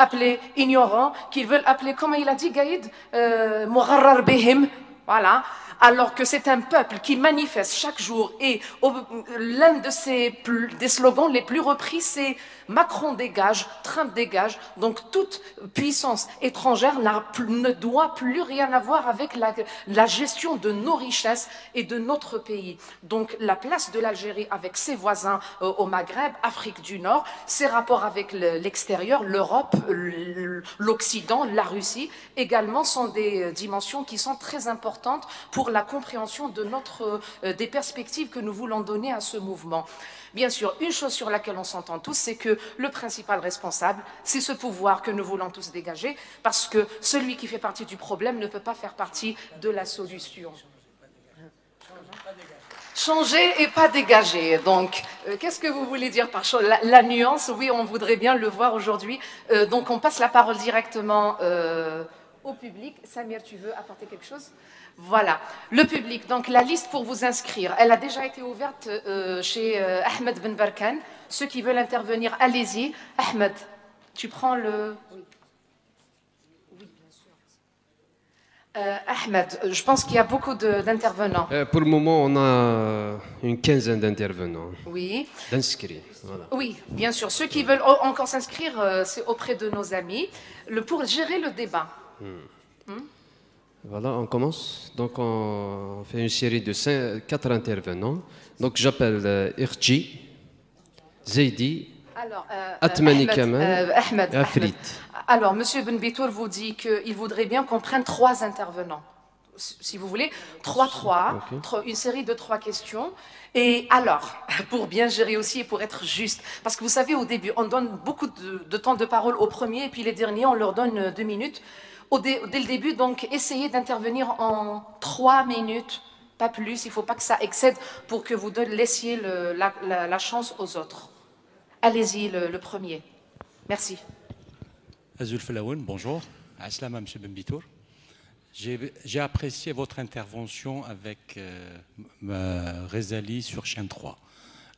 appeler ignorants, qu'ils veulent appeler, comment il a dit Gaïd, Mugharrar bihim, voilà. Alors que c'est un peuple qui manifeste chaque jour. Et l'un des slogans les plus repris, c'est Macron dégage, Trump dégage. Donc toute puissance étrangère ne doit plus rien avoir avec la gestion de nos richesses et de notre pays. Donc la place de l'Algérie avec ses voisins au Maghreb, Afrique du Nord, ses rapports avec l'extérieur, l'Europe, l'Occident, la Russie, également sont des dimensions qui sont très importantes pour la compréhension de des perspectives que nous voulons donner à ce mouvement. Bien sûr, une chose sur laquelle on s'entend tous, c'est que le principal responsable, c'est ce pouvoir que nous voulons tous dégager, parce que celui qui fait partie du problème ne peut pas faire partie de la solution. Changer et pas dégager. Donc, qu'est-ce que vous voulez dire par la nuance? Oui, on voudrait bien le voir aujourd'hui. Donc, on passe la parole directement au public. Samir, tu veux apporter quelque chose? Voilà, le public. Donc, la liste pour vous inscrire, elle a déjà été ouverte chez Ahmed Ben Barkan. Ceux qui veulent intervenir, allez-y. Ahmed, tu prends le... Oui. Ahmed, je pense qu'il y a beaucoup d'intervenants. Pour le moment, on a une quinzaine d'intervenants. Oui. D'inscrits. Voilà. Oui, bien sûr. Ceux qui veulent encore s'inscrire, c'est auprès de nos amis. Pour gérer le débat. Voilà, on commence. Donc, on fait une série de 4 intervenants. Donc, j'appelle Irchi, Zaidi, Atmani Kamal et Afrit. Alors, M. Ben Bitour vous dit qu'il voudrait bien qu'on prenne 3 intervenants. Si vous voulez, 3-3, okay. Une série de 3 questions. Et alors, pour bien gérer aussi et pour être juste, parce que vous savez, au début, on donne beaucoup de temps de parole aux premiers, et puis les derniers, on leur donne 2 minutes. Dès le début, donc, essayez d'intervenir en 3 minutes, pas plus. Il ne faut pas que ça excède pour que vous laissiez la chance aux autres. Allez-y, le premier. Merci. Azul Felaoun, bonjour. Aslama, M. Ben Bitour. J'ai apprécié votre intervention avec Rezali sur Chaîne 3.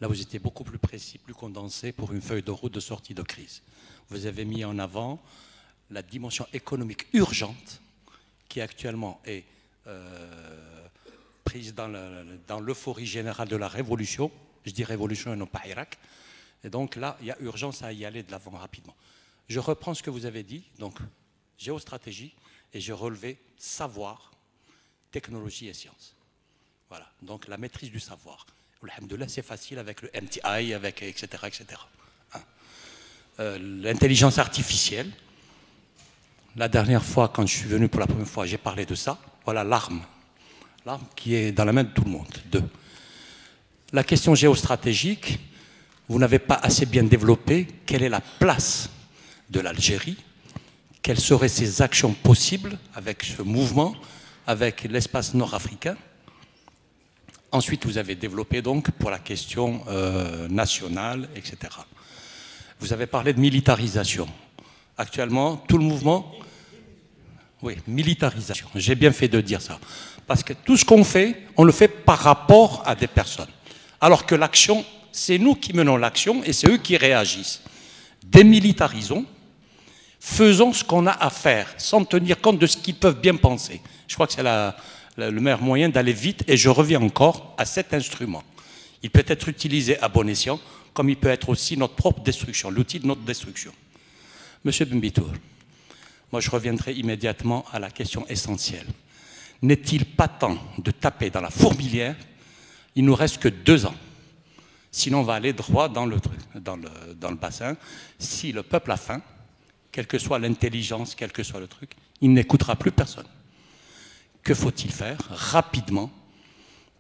Là, vous étiez beaucoup plus précis, plus condensé pour une feuille de route de sortie de crise. Vous avez mis en avant la dimension économique urgente qui actuellement est prise dans l'euphorie générale de la révolution. Je dis révolution et non pas Irak. Et donc là, il y a urgence à y aller de l'avant rapidement. Je reprends ce que vous avez dit, donc géostratégie, et j'ai relevé savoir, technologie et sciences. Voilà, donc la maîtrise du savoir. Alhamdoulilah, c'est facile avec le MTI, avec etc. etc. Hein. L'intelligence artificielle. La dernière fois, quand je suis venu pour la première fois, j'ai parlé de ça. Voilà l'arme. L'arme qui est dans la main de tout le monde. 2. La question géostratégique, vous n'avez pas assez bien développé quelle est la place de l'Algérie, quelles seraient ses actions possibles avec ce mouvement, avec l'espace nord-africain. Ensuite, vous avez développé donc pour la question nationale, etc. Vous avez parlé de militarisation. Actuellement, tout le mouvement... Oui, militarisation. J'ai bien fait de dire ça. Parce que tout ce qu'on fait, on le fait par rapport à des personnes. Alors que l'action, c'est nous qui menons l'action et c'est eux qui réagissent. Démilitarisons, faisons ce qu'on a à faire, sans tenir compte de ce qu'ils peuvent bien penser. Je crois que c'est le meilleur moyen d'aller vite et je reviens encore à cet instrument. Il peut être utilisé à bon escient, comme il peut être aussi notre propre destruction, l'outil de notre destruction. Monsieur Ben Bitour, moi je reviendrai immédiatement à la question essentielle. N'est-il pas temps de taper dans la fourmilière? Il ne nous reste que 2 ans. Sinon on va aller droit dans le bassin. Si le peuple a faim, quelle que soit l'intelligence, quel que soit le truc, il n'écoutera plus personne. Que faut-il faire rapidement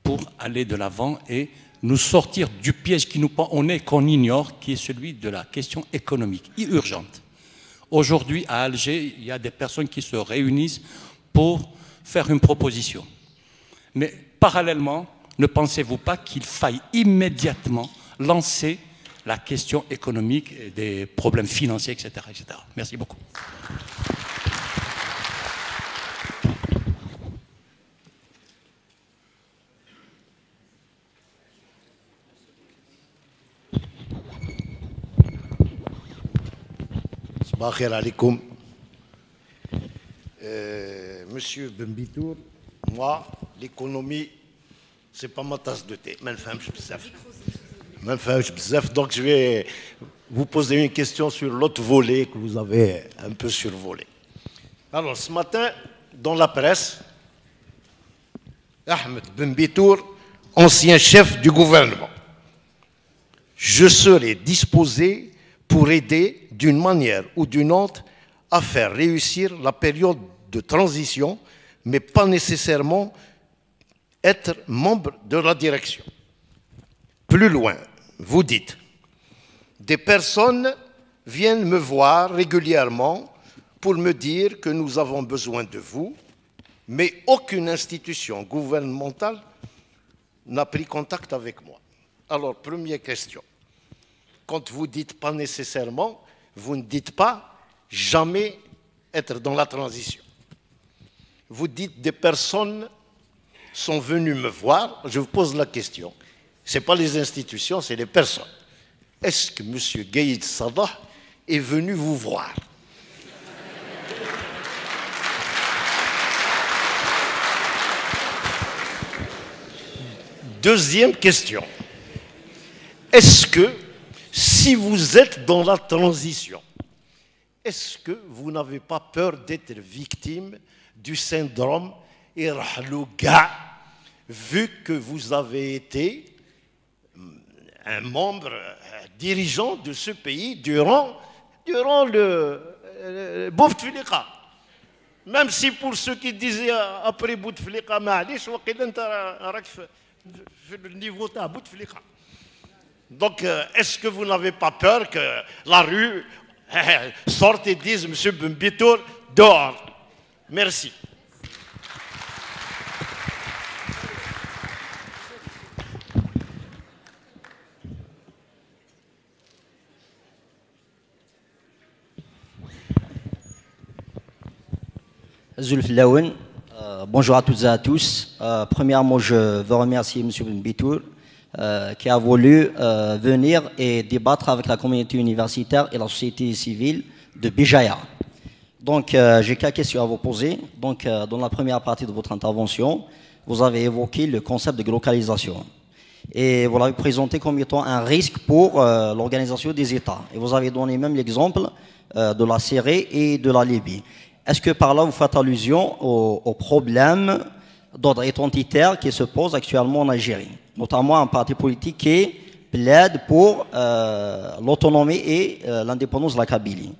pour aller de l'avant et nous sortir du piège qui nous pend au nez, qu'on ignore, qui est celui de la question économique, urgente. Aujourd'hui, à Alger, il y a des personnes qui se réunissent pour faire une proposition. Mais parallèlement, ne pensez-vous pas qu'il faille immédiatement lancer la question économique et des problèmes financiers, etc., etc. Merci beaucoup. Sabah khair alaikum. Monsieur Benbitour, moi, l'économie, c'est pas ma tasse de thé. Donc je vais vous poser une question sur l'autre volet que vous avez un peu survolé. Alors ce matin, dans la presse, Ahmed Benbitour, ancien chef du gouvernement, je serai disposé pour aider d'une manière ou d'une autre à faire réussir la période de transition, mais pas nécessairement être membre de la direction. Plus loin, vous dites, des personnes viennent me voir régulièrement pour me dire que nous avons besoin de vous, mais aucune institution gouvernementale n'a pris contact avec moi. Alors, première question. Quand vous dites pas nécessairement, vous ne dites pas jamais être dans la transition. Vous dites des personnes sont venues me voir, je vous pose la question. Ce n'est pas les institutions, c'est les personnes. Est-ce que M. Gaïd Sadah est venu vous voir? Deuxième question. Est-ce que, si vous êtes dans la transition, est-ce que vous n'avez pas peur d'être victime du syndrome Irhalouga, vu que vous avez été un membre dirigeant de ce pays durant le Bouteflika? Même si pour ceux qui disaient après Bouteflika, le niveau de Bouteflika. Donc, est-ce que vous n'avez pas peur que la rue sorte et dise M. Benbitour dehors? Merci. Zulf Laouen, bonjour à toutes et à tous. Premièrement, je veux remercier M. Benbitour qui a voulu venir et débattre avec la communauté universitaire et la société civile de Béjaïa. Donc, j'ai quelques questions à vous poser. Donc, dans la première partie de votre intervention, vous avez évoqué le concept de localisation. Et vous l'avez présenté comme étant un risque pour l'organisation des États. Et vous avez donné même l'exemple de la Syrie et de la Libye. Est-ce que par là, vous faites allusion aux problèmes d'ordre identitaire qui se posent actuellement en Algérie, notamment un parti politique qui plaide pour l'autonomie et l'indépendance de la Kabylie?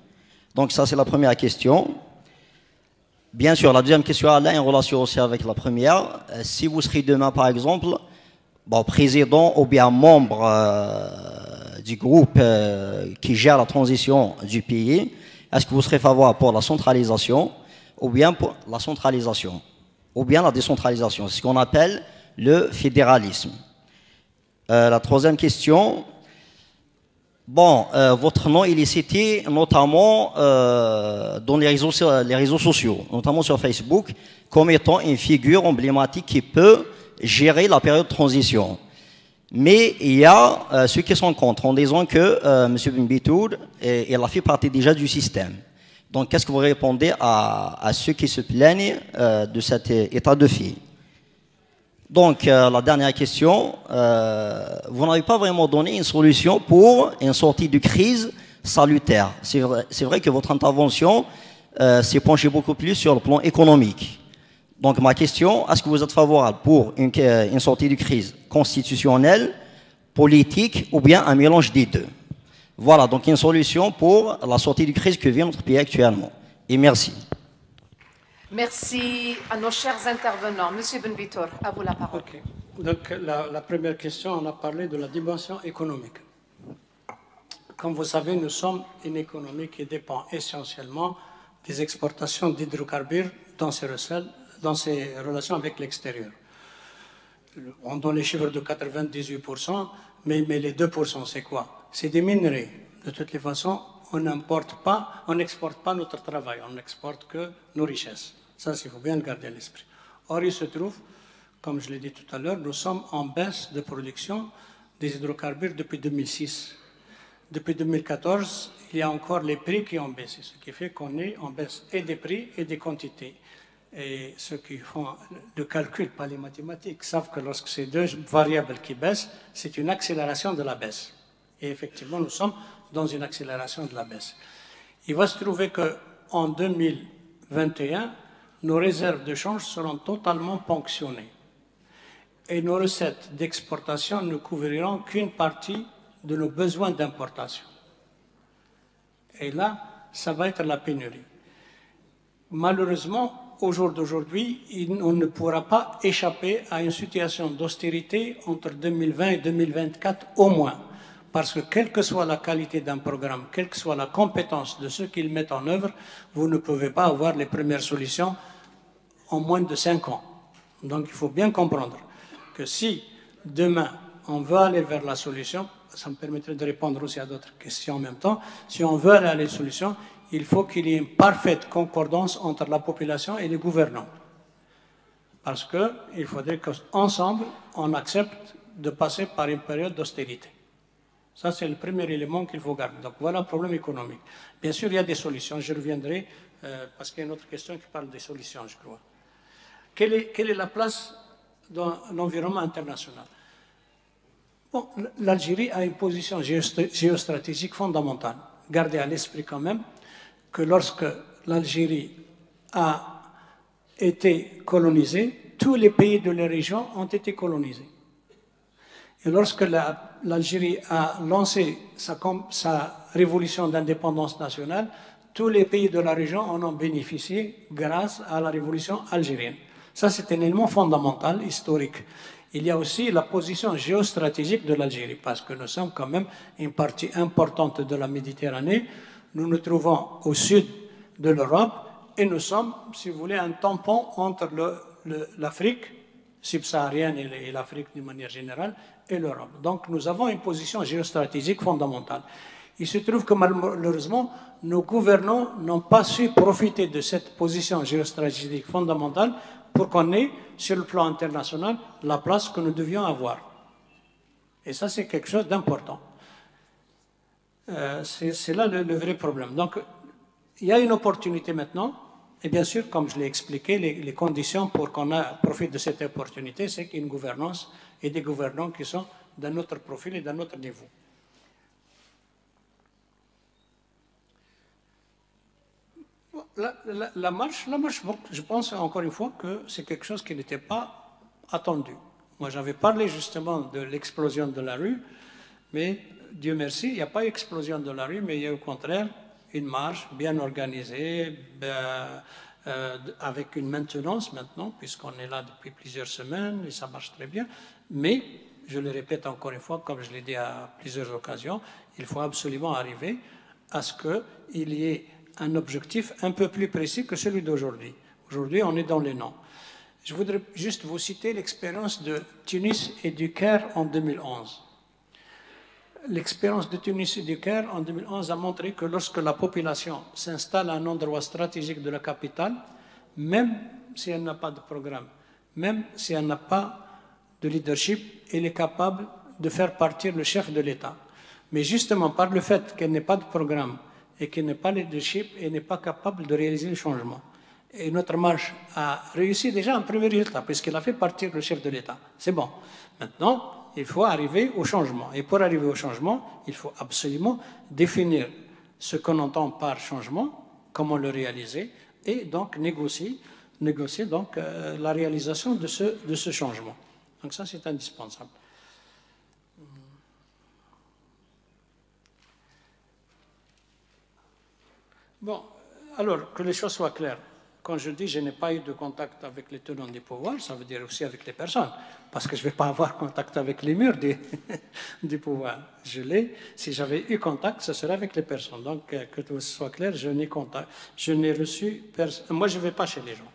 Donc ça, c'est la première question. Bien sûr, la deuxième question a en relation aussi avec la première. Si vous serez demain, par exemple, président ou bien membre du groupe qui gère la transition du pays, est-ce que vous serez favorable pour la centralisation ou bien pour la centralisation ou bien la décentralisation? C'est ce qu'on appelle le fédéralisme. La troisième question. Bon, votre nom, il est cité notamment dans les réseaux sociaux, notamment sur Facebook, comme étant une figure emblématique qui peut gérer la période de transition. Mais il y a ceux qui sont contre en disant que M. Benbitour, il a fait partie déjà du système. Donc, qu'est-ce que vous répondez à ceux qui se plaignent de cet état de fait? Donc, la dernière question, vous n'avez pas vraiment donné une solution pour une sortie de crise salutaire. C'est vrai que votre intervention s'est penchée beaucoup plus sur le plan économique. Donc, ma question, est-ce que vous êtes favorable pour une sortie de crise constitutionnelle, politique ou bien un mélange des deux? Voilà, donc une solution pour la sortie de crise que vit notre pays actuellement. Et merci. Merci à nos chers intervenants. Monsieur Benbitour, à vous la parole. Okay. Donc, la première question, on a parlé de la dimension économique. Comme vous savez, nous sommes une économie qui dépend essentiellement des exportations d'hydrocarbures dans ses relations avec l'extérieur. On donne les chiffres de 98%, mais les 2%, c'est quoi? C'est des minerais. De toutes les façons, on n'exporte pas notre travail, on n'exporte que nos richesses. Ça, il faut bien le garder à l'esprit. Or, il se trouve, comme je l'ai dit tout à l'heure, nous sommes en baisse de production des hydrocarbures depuis 2006. depuis 2014, il y a encore les prix qui ont baissé, ce qui fait qu'on est en baisse et des prix et des quantités. Et ceux qui font le calcul, pas les mathématiques, savent que lorsque ces deux variables qui baissent, c'est une accélération de la baisse. Et effectivement, nous sommes dans une accélération de la baisse. Il va se trouver qu'en 2021, nos réserves de change seront totalement ponctionnées. Et nos recettes d'exportation ne couvriront qu'une partie de nos besoins d'importation. Et là, ça va être la pénurie. Malheureusement, au jour d'aujourd'hui, on ne pourra pas échapper à une situation d'austérité entre 2020 et 2024 au moins. Parce que quelle que soit la qualité d'un programme, quelle que soit la compétence de ceux qui le mettent en œuvre, vous ne pouvez pas avoir les premières solutions en moins de 5 ans. Donc il faut bien comprendre que si demain on veut aller vers la solution, ça me permettrait de répondre aussi à d'autres questions en même temps, si on veut aller à la solution, il faut qu'il y ait une parfaite concordance entre la population et les gouvernants. Parce qu'il faudrait qu'ensemble, on accepte de passer par une période d'austérité. Ça, c'est le premier élément qu'il faut garder. Donc voilà le problème économique. Bien sûr, il y a des solutions. Je reviendrai parce qu'il y a une autre question qui parle des solutions, je crois. Quelle est la place dans l'environnement international? Bon, l'Algérie a une position géostratégique fondamentale. Gardez à l'esprit quand même que lorsque l'Algérie a été colonisée, tous les pays de la région ont été colonisés. Et lorsque l'Algérie a lancé sa révolution d'indépendance nationale, tous les pays de la région en ont bénéficié grâce à la révolution algérienne. Ça, c'est un élément fondamental, historique. Il y a aussi la position géostratégique de l'Algérie, parce que nous sommes quand même une partie importante de la Méditerranée. Nous nous trouvons au sud de l'Europe et nous sommes, si vous voulez, un tampon entre l'Afrique subsaharienne et l'Afrique d'une manière générale et l'Europe. Donc nous avons une position géostratégique fondamentale. Il se trouve que malheureusement, nos gouvernants n'ont pas su profiter de cette position géostratégique fondamentale pour qu'on ait, sur le plan international, la place que nous devions avoir. Et ça, c'est quelque chose d'important. C'est là le vrai problème. Donc, il y a une opportunité maintenant, et bien sûr, comme je l'ai expliqué, les conditions pour qu'on profite de cette opportunité, c'est qu'il y ait une gouvernance et des gouvernants qui sont d'un autre profil et d'un autre niveau. La marche, je pense encore une fois que c'est quelque chose qui n'était pas attendu. Moi, j'avais parlé justement de l'explosion de la rue, mais Dieu merci, il n'y a pas eu explosion de la rue, mais il y a au contraire une marche bien organisée, avec une maintenance maintenant, puisqu'on est là depuis plusieurs semaines et ça marche très bien. Mais, je le répète encore une fois, comme je l'ai dit à plusieurs occasions, il faut absolument arriver à ce qu'il y ait un objectif un peu plus précis que celui d'aujourd'hui. Aujourd'hui, on est dans les noms. Je voudrais juste vous citer l'expérience de Tunis et du Caire en 2011. L'expérience de Tunis et du Caire en 2011 a montré que lorsque la population s'installe à un endroit stratégique de la capitale, même si elle n'a pas de programme, même si elle n'a pas de leadership, elle est capable de faire partir le chef de l'État. Mais justement, par le fait qu'elle n'ait pas de programme et qu'elle n'ait pas de leadership, elle n'est pas capable de réaliser le changement. Et notre marche a réussi déjà un premier résultat, puisqu'elle a fait partir le chef de l'État. C'est bon. Maintenant, il faut arriver au changement. Et pour arriver au changement, il faut absolument définir ce qu'on entend par changement, comment le réaliser, et donc négocier donc, la réalisation de ce changement. Donc ça, c'est indispensable. Bon, alors, que les choses soient claires. Quand je dis je n'ai pas eu de contact avec les tenants du pouvoir, ça veut dire aussi avec les personnes. Parce que je ne vais pas avoir contact avec les murs du pouvoir. Si j'avais eu contact, ce serait avec les personnes. Donc, que tout soit clair, je n'ai contact. Je n'ai reçu personne. Moi, je ne vais pas chez les gens.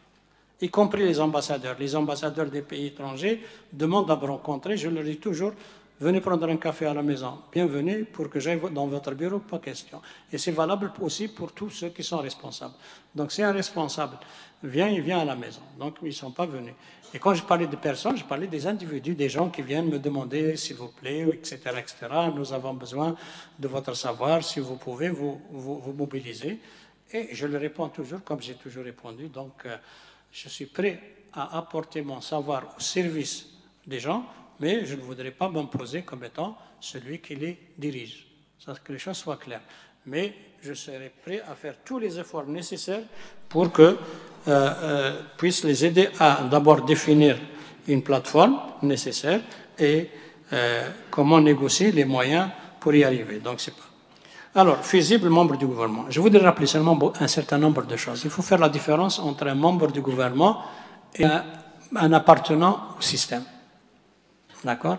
Y compris les ambassadeurs. Les ambassadeurs des pays étrangers demandent à me rencontrer. Je leur dis toujours, venez prendre un café à la maison, bienvenue, pour que j'aille dans votre bureau, pas question. Et c'est valable aussi pour tous ceux qui sont responsables. Donc si un responsable vient, il vient à la maison. Donc ils ne sont pas venus. Et quand je parlais de personnes, je parlais des individus, des gens qui viennent me demander, s'il vous plaît, etc., etc. Nous avons besoin de votre savoir, si vous pouvez vous mobiliser. Et je le réponds toujours comme j'ai toujours répondu. Donc je suis prêt à apporter mon savoir au service des gens, mais je ne voudrais pas m'imposer comme étant celui qui les dirige. Ça, que les choses soient claires. Mais je serai prêt à faire tous les efforts nécessaires pour que puisse les aider à d'abord définir une plateforme nécessaire et comment négocier les moyens pour y arriver. Donc, c'est pas. Alors, fusible membre du gouvernement. Je voudrais rappeler seulement un certain nombre de choses. Il faut faire la différence entre un membre du gouvernement et un appartenant au système. D'accord?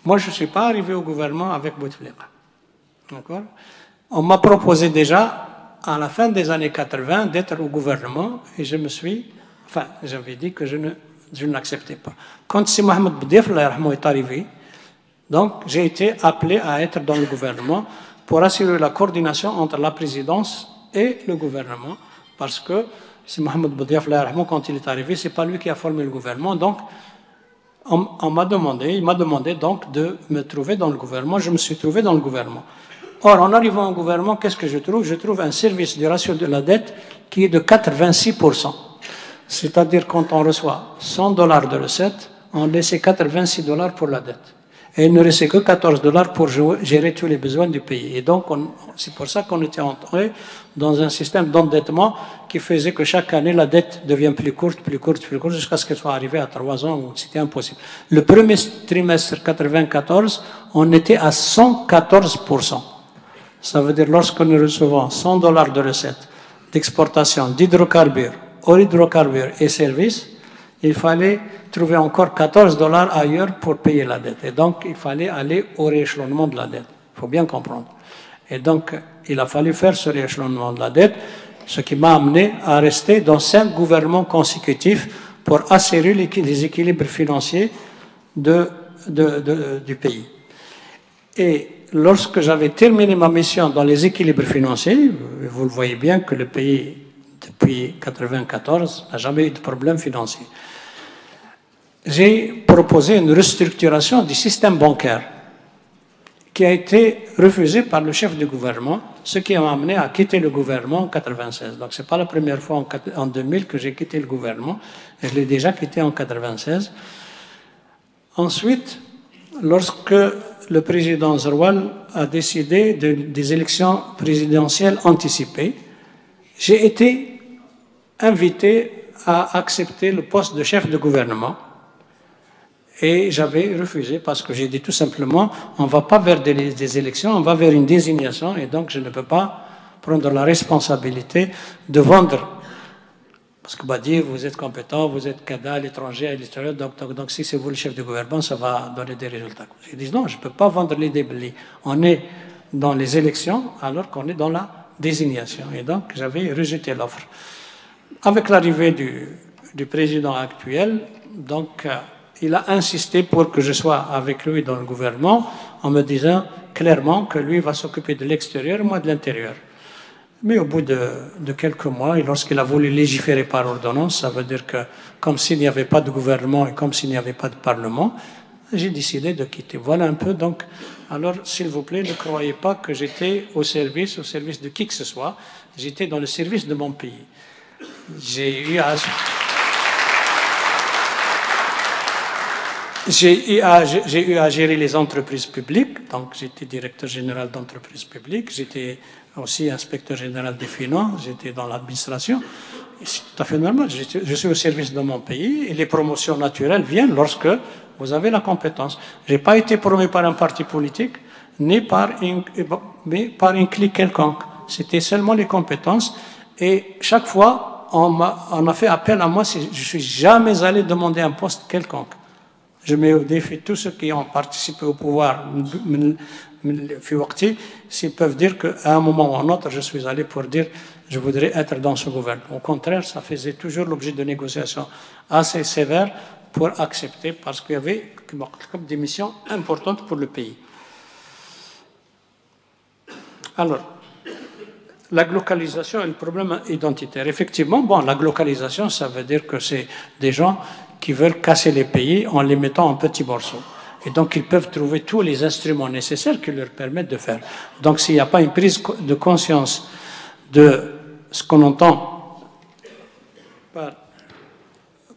Moi, je ne suis pas arrivé au gouvernement avec Bouteflika. D'accord? On m'a proposé déjà, à la fin des années 80, d'être au gouvernement et je me suis... Enfin, j'avais dit que je ne l'acceptais pas. Quand c'est Mohamed Boudef est arrivé, donc j'ai été appelé à être dans le gouvernement pour assurer la coordination entre la présidence et le gouvernement, parce que c'est Mohamed Boudef, quand il est arrivé, ce n'est pas lui qui a formé le gouvernement, donc il m'a demandé donc de me trouver dans le gouvernement. Je me suis trouvé dans le gouvernement. Or, en arrivant au gouvernement, qu'est-ce que je trouve? Je trouve un service du ratio de la dette qui est de 86%. C'est-à-dire quand on reçoit $100 de recettes, on laissait $86 pour la dette. Et il ne restait que $14 pour gérer tous les besoins du pays. Et donc, c'est pour ça qu'on était entré dans un système d'endettement qui faisait que chaque année, la dette devient plus courte, jusqu'à ce qu'elle soit arrivée à 3 ans où c'était impossible. Le premier trimestre 1994, on était à 114%. Ça veut dire lorsque nous recevons $100 de recettes d'exportation d'hydrocarbures, hydrocarbures et services, il fallait trouver encore $14 ailleurs pour payer la dette. Et donc, il fallait aller au rééchelonnement de la dette. Il faut bien comprendre. Et donc, il a fallu faire ce rééchelonnement de la dette, ce qui m'a amené à rester dans 5 gouvernements consécutifs pour assurer les équilibres financiers du pays. Et lorsque j'avais terminé ma mission dans les équilibres financiers, vous le voyez bien que le pays, depuis 1994, n'a jamais eu de problème financier. J'ai proposé une restructuration du système bancaire qui a été refusée par le chef du gouvernement, ce qui m'a amené à quitter le gouvernement en 1996. Donc, ce n'est pas la première fois en 2000 que j'ai quitté le gouvernement, je l'ai déjà quitté en 1996. Ensuite, lorsque le président Zeroual a décidé des élections présidentielles anticipées, j'ai été invité à accepter le poste de chef de gouvernement. Et j'avais refusé parce que j'ai dit tout simplement, on ne va pas vers des élections, on va vers une désignation et donc je ne peux pas prendre la responsabilité de vendre. Parce que Badi, vous êtes compétent, vous êtes cadre à l'étranger, à l'extérieur, donc si c'est vous le chef du gouvernement, ça va donner des résultats. J'ai dit non, je ne peux pas vendre les débris. On est dans les élections alors qu'on est dans la désignation. Et donc j'avais rejeté l'offre. Avec l'arrivée du président actuel, donc... il a insisté pour que je sois avec lui dans le gouvernement en me disant clairement que lui va s'occuper de l'extérieur et moi de l'intérieur. Mais au bout de quelques mois, et lorsqu'il a voulu légiférer par ordonnance, ça veut dire que comme s'il n'y avait pas de gouvernement et comme s'il n'y avait pas de parlement, j'ai décidé de quitter. Voilà un peu donc. Alors, s'il vous plaît, ne croyez pas que j'étais au service de qui que ce soit. J'étais dans le service de mon pays. J'ai eu à gérer les entreprises publiques, donc j'étais directeur général d'entreprises publiques, j'étais aussi inspecteur général des finances, j'étais dans l'administration. C'est tout à fait normal, je suis au service de mon pays et les promotions naturelles viennent lorsque vous avez la compétence. Je n'ai pas été promu par un parti politique, ni par une clique quelconque. C'était seulement les compétences et chaque fois, on a fait appel à moi, je ne suis jamais allé demander un poste quelconque. Je mets au défi tous ceux qui ont participé au pouvoir, s'ils peuvent dire qu'à un moment ou à un autre, je suis allé pour dire je voudrais être dans ce gouvernement. Au contraire, ça faisait toujours l'objet de négociations assez sévères pour accepter, parce qu'il y avait des missions importantes pour le pays. Alors, la glocalisation et le problème identitaire. Effectivement, bon, la glocalisation, ça veut dire que c'est des gens qui veulent casser les pays en les mettant en petits morceaux. Et donc, ils peuvent trouver tous les instruments nécessaires qui leur permettent de faire. Donc, s'il n'y a pas une prise de conscience de ce qu'on entend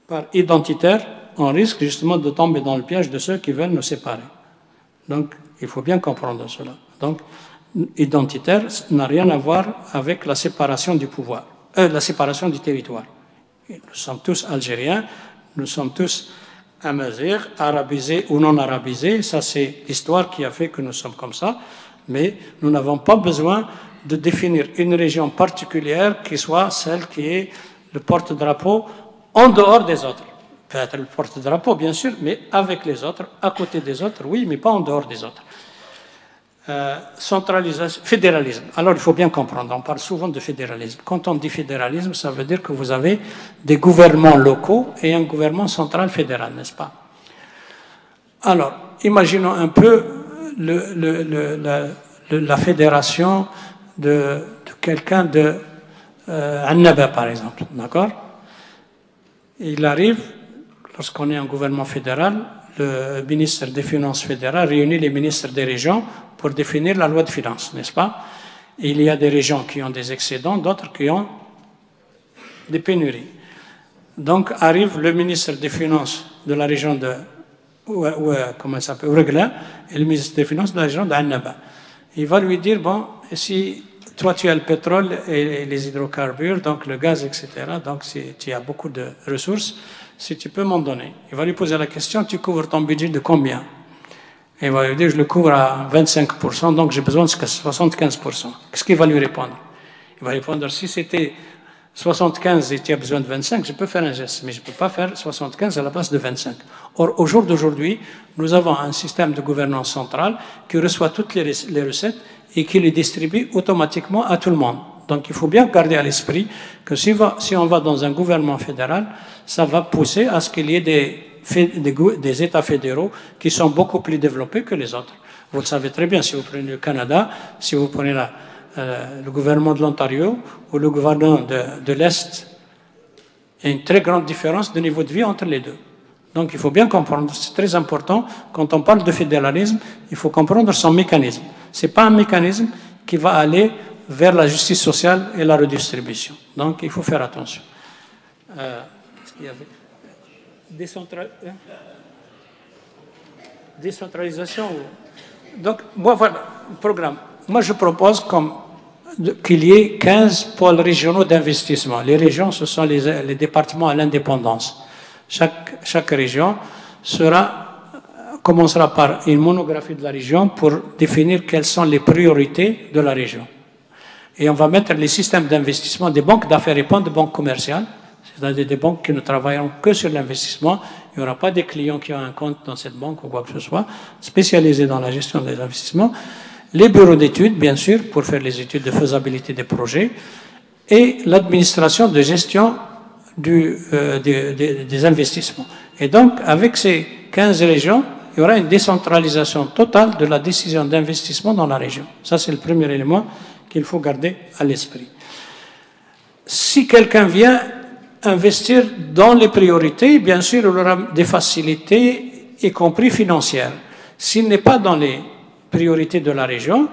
par identitaire, on risque justement de tomber dans le piège de ceux qui veulent nous séparer. Donc, il faut bien comprendre cela. Donc, identitaire n'a rien à voir avec la séparation du pouvoir, la séparation du territoire. Nous sommes tous algériens, nous sommes tous amazighs, arabisés ou non arabisés. Ça, c'est l'histoire qui a fait que nous sommes comme ça. Mais nous n'avons pas besoin de définir une région particulière qui soit celle qui est le porte-drapeau en dehors des autres. Peut-être le porte-drapeau, bien sûr, mais avec les autres, à côté des autres, oui, mais pas en dehors des autres. Centralisation, fédéralisme. Alors, il faut bien comprendre, on parle souvent de fédéralisme. Quand on dit fédéralisme, ça veut dire que vous avez des gouvernements locaux et un gouvernement central fédéral, n'est-ce pas? Alors, imaginons un peu la fédération de quelqu'un de Annaba, par exemple, d'accord? Il arrive, lorsqu'on est un gouvernement fédéral, le ministre des Finances fédéral réunit les ministres des régions pour définir la loi de finances, n'est-ce pas? Et il y a des régions qui ont des excédents, d'autres qui ont des pénuries. Donc arrive le ministre des Finances de la région de comment ça s'appelle, Ouregla, et le ministre des Finances de la région d'Annaba. Il va lui dire, bon, si toi tu as le pétrole et les hydrocarbures, donc le gaz, etc., donc si tu as beaucoup de ressources, si tu peux m'en donner. Il va lui poser la question, tu couvres ton budget de combien? Et il va lui dire, je le couvre à 25%, donc j'ai besoin de 75%. Qu'est-ce qu'il va lui répondre? Il va répondre, si c'était 75 et tu as besoin de 25, je peux faire un geste, mais je ne peux pas faire 75 à la place de 25. Or, au jour d'aujourd'hui, nous avons un système de gouvernance centrale qui reçoit toutes les recettes et qui les distribue automatiquement à tout le monde. Donc, il faut bien garder à l'esprit que si on va dans un gouvernement fédéral, ça va pousser à ce qu'il y ait des États fédéraux qui sont beaucoup plus développés que les autres. Vous le savez très bien, si vous prenez le Canada, si vous prenez le gouvernement de l'Ontario ou le gouvernement de l'Est, il y a une très grande différence de niveau de vie entre les deux. Donc il faut bien comprendre, c'est très important, quand on parle de fédéralisme, il faut comprendre son mécanisme. Ce n'est pas un mécanisme qui va aller vers la justice sociale et la redistribution. Donc il faut faire attention. Est-ce qu'il y avait décentralisation? Donc, moi, voilà le programme. Moi, je propose qu'il y ait 15 pôles régionaux d'investissement. Les régions, ce sont les départements à l'indépendance. Chaque région commencera par une monographie de la région pour définir quelles sont les priorités de la région. Et on va mettre les systèmes d'investissement des banques d'affaires et pas de banques commerciales, c'est-à-dire des banques qui ne travailleront que sur l'investissement. Il n'y aura pas des clients qui ont un compte dans cette banque ou quoi que ce soit, spécialisés dans la gestion des investissements. Les bureaux d'études, bien sûr, pour faire les études de faisabilité des projets, et l'administration de gestion des investissements. Et donc, avec ces 15 régions, il y aura une décentralisation totale de la décision d'investissement dans la région. Ça, c'est le premier élément qu'il faut garder à l'esprit. Si quelqu'un vient investir dans les priorités, bien sûr, il aura des facilités, y compris financières. S'il n'est pas dans les priorités de la région,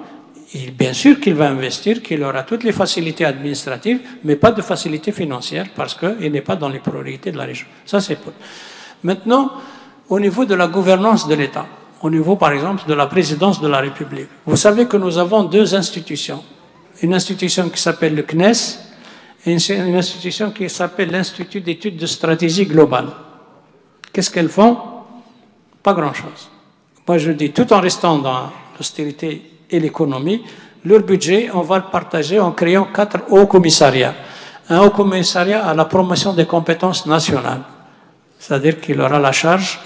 bien sûr qu'il va investir, qu'il aura toutes les facilités administratives, mais pas de facilités financières parce qu'il n'est pas dans les priorités de la région. Ça, c'est pour. Maintenant, au niveau de la gouvernance de l'État, au niveau, par exemple, de la présidence de la République, vous savez que nous avons deux institutions. Une institution qui s'appelle le CNES et une institution qui s'appelle l'Institut d'études de stratégie globale. Qu'est-ce qu'elles font? Pas grand-chose. Moi, je dis, tout en restant dans l'austérité et l'économie, leur budget, on va le partager en créant 4 hauts commissariats. Un haut commissariat à la promotion des compétences nationales, c'est-à-dire qu'il aura la charge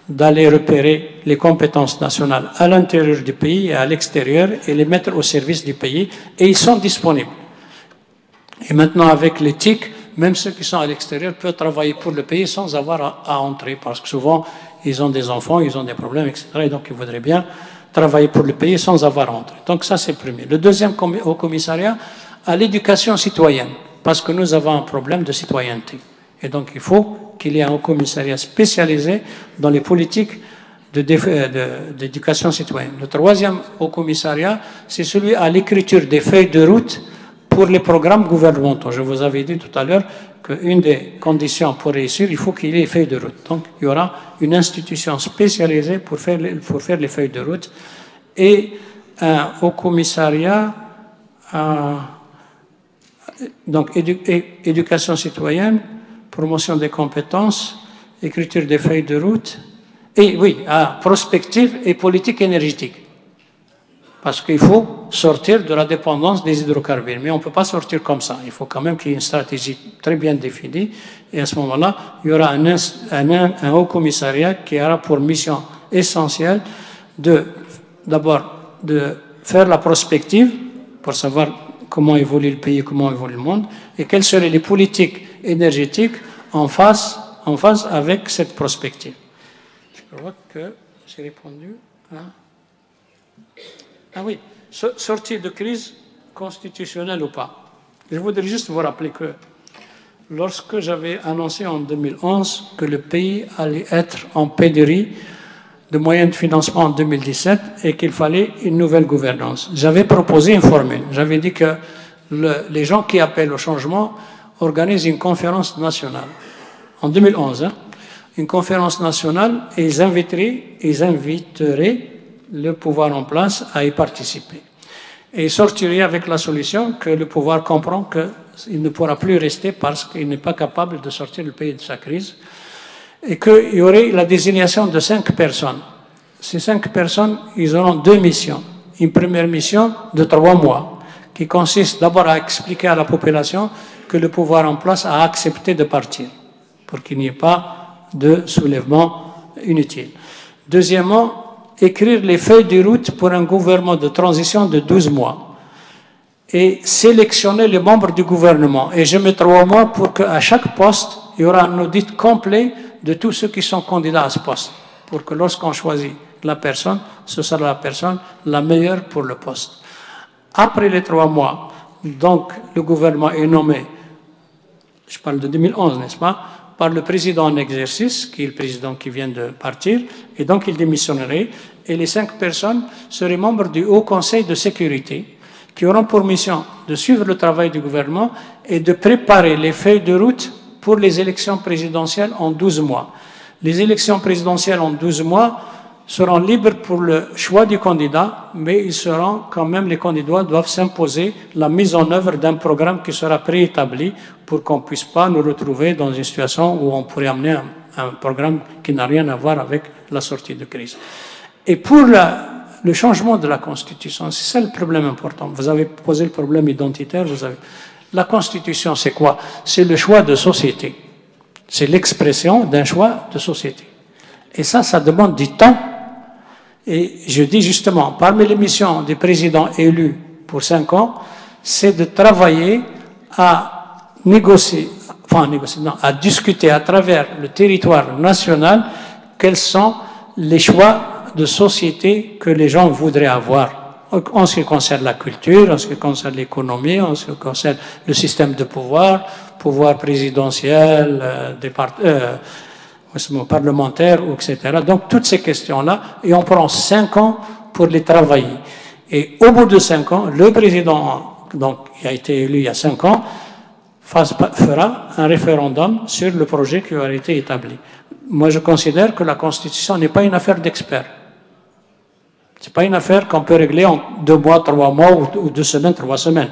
d'aller repérer les compétences nationales à l'intérieur du pays et à l'extérieur et les mettre au service du pays, et ils sont disponibles. Et maintenant, avec l'éthique, même ceux qui sont à l'extérieur peuvent travailler pour le pays sans avoir à entrer, parce que souvent, ils ont des enfants, ils ont des problèmes, etc. Et donc, ils voudraient bien travailler pour le pays sans avoir à entrer. Donc, ça, c'est le premier. Le deuxième au commissariat, à l'éducation citoyenne, parce que nous avons un problème de citoyenneté. Et donc, il faut qu'il y ait un haut commissariat spécialisé dans les politiques d'éducation citoyenne. Le troisième haut commissariat, c'est celui à l'écriture des feuilles de route pour les programmes gouvernementaux. Je vous avais dit tout à l'heure qu'une des conditions pour réussir, il faut qu'il y ait les feuilles de route. Donc, il y aura une institution spécialisée pour faire les feuilles de route et un haut commissariat donc éducation citoyenne, promotion des compétences, écriture des feuilles de route, et oui, prospective et politique énergétique. Parce qu'il faut sortir de la dépendance des hydrocarbures. Mais on ne peut pas sortir comme ça. Il faut quand même qu'il y ait une stratégie très bien définie. Et à ce moment-là, il y aura un haut commissariat qui aura pour mission essentielle d'abord de faire la prospective pour savoir comment évolue le pays, comment évolue le monde, et quelles seraient les politiques énergétiques en phase avec cette prospective. Je crois que j'ai répondu à... Ah oui, sortie de crise constitutionnelle ou pas. Je voudrais juste vous rappeler que lorsque j'avais annoncé en 2011 que le pays allait être en pénurie de moyens de financement en 2017 et qu'il fallait une nouvelle gouvernance, j'avais proposé une formule. J'avais dit que les gens qui appellent au changement organisent une conférence nationale. En 2011, une conférence nationale, et ils inviteraient le pouvoir en place à y participer. Et sortirait avec la solution que le pouvoir comprend qu'il ne pourra plus rester parce qu'il n'est pas capable de sortir le pays de sa crise, et qu'il y aurait la désignation de 5 personnes. Ces 5 personnes, ils auront 2 missions. Une première mission de 3 mois, qui consiste d'abord à expliquer à la population que le pouvoir en place a accepté de partir, pour qu'il n'y ait pas de soulèvement inutile. Deuxièmement, écrire les feuilles de route pour un gouvernement de transition de 12 mois et sélectionner les membres du gouvernement. Et je mets 3 mois pour qu'à chaque poste, il y aura un audit complet de tous ceux qui sont candidats à ce poste, pour que lorsqu'on choisit la personne, ce sera la personne la meilleure pour le poste. Après les 3 mois, donc le gouvernement est nommé, je parle de 2011, n'est-ce pas, par le président en exercice, qui est le président qui vient de partir, et donc il démissionnerait, et les 5 personnes seraient membres du Haut Conseil de sécurité, qui auront pour mission de suivre le travail du gouvernement et de préparer les feuilles de route pour les élections présidentielles en 12 mois. Les élections présidentielles en 12 mois seront libres pour le choix du candidat, mais ils seront quand même, les candidats doivent s'imposer la mise en œuvre d'un programme qui sera préétabli pour qu'on ne puisse pas nous retrouver dans une situation où on pourrait amener un programme qui n'a rien à voir avec la sortie de crise. Et pour le changement de la Constitution, c'est ça le problème important. Vous avez posé le problème identitaire, la Constitution, c'est quoi? C'est le choix de société. C'est l'expression d'un choix de société. Et ça demande du temps. Et je dis justement, parmi les missions des présidents élus pour 5 ans, c'est de travailler à à discuter à travers le territoire national quels sont les choix de société que les gens voudraient avoir en ce qui concerne la culture, en ce qui concerne l'économie, en ce qui concerne le système de pouvoir présidentiel, parlementaire, etc. Donc, toutes ces questions-là, et on prend 5 ans pour les travailler. Et au bout de 5 ans, le président, donc, qui a été élu il y a 5 ans, fera un référendum sur le projet qui aura été établi. Moi, je considère que la Constitution n'est pas une affaire d'experts. Ce n'est pas une affaire qu'on peut régler en 2 mois, 3 mois, ou 2 semaines, 3 semaines.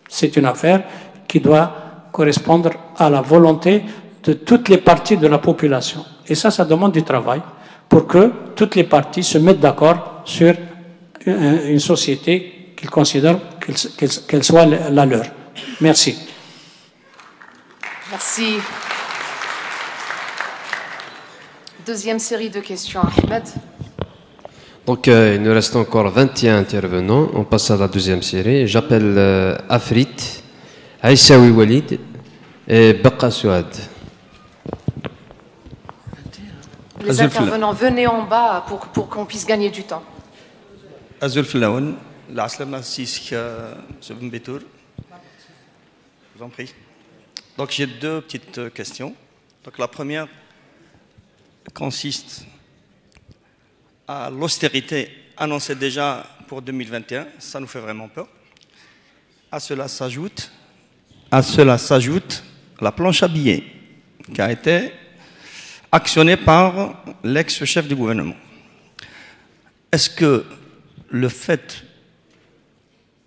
C'est une affaire qui doit correspondre à la volonté de toutes les parties de la population. Et ça demande du travail pour que toutes les parties se mettent d'accord sur une société qu'ils considèrent qu'elle soit la leur. Merci. Merci. Deuxième série de questions, Ahmed. Donc, il nous reste encore 21 intervenants. On passe à la deuxième série. J'appelle Afrit, Aïssaoui Walid, Et Baka Souad. Les intervenants, venez en bas pour qu'on puisse gagner du temps. Azul Filaoun, l'Aslam Sis Betour. Je vous en prie. Donc j'ai deux petites questions. Donc la première consiste à l'austérité annoncée déjà pour 2021. Ça nous fait vraiment peur. À cela s'ajoute la planche à billets qui a été actionnée par l'ex-chef du gouvernement. Est-ce que le fait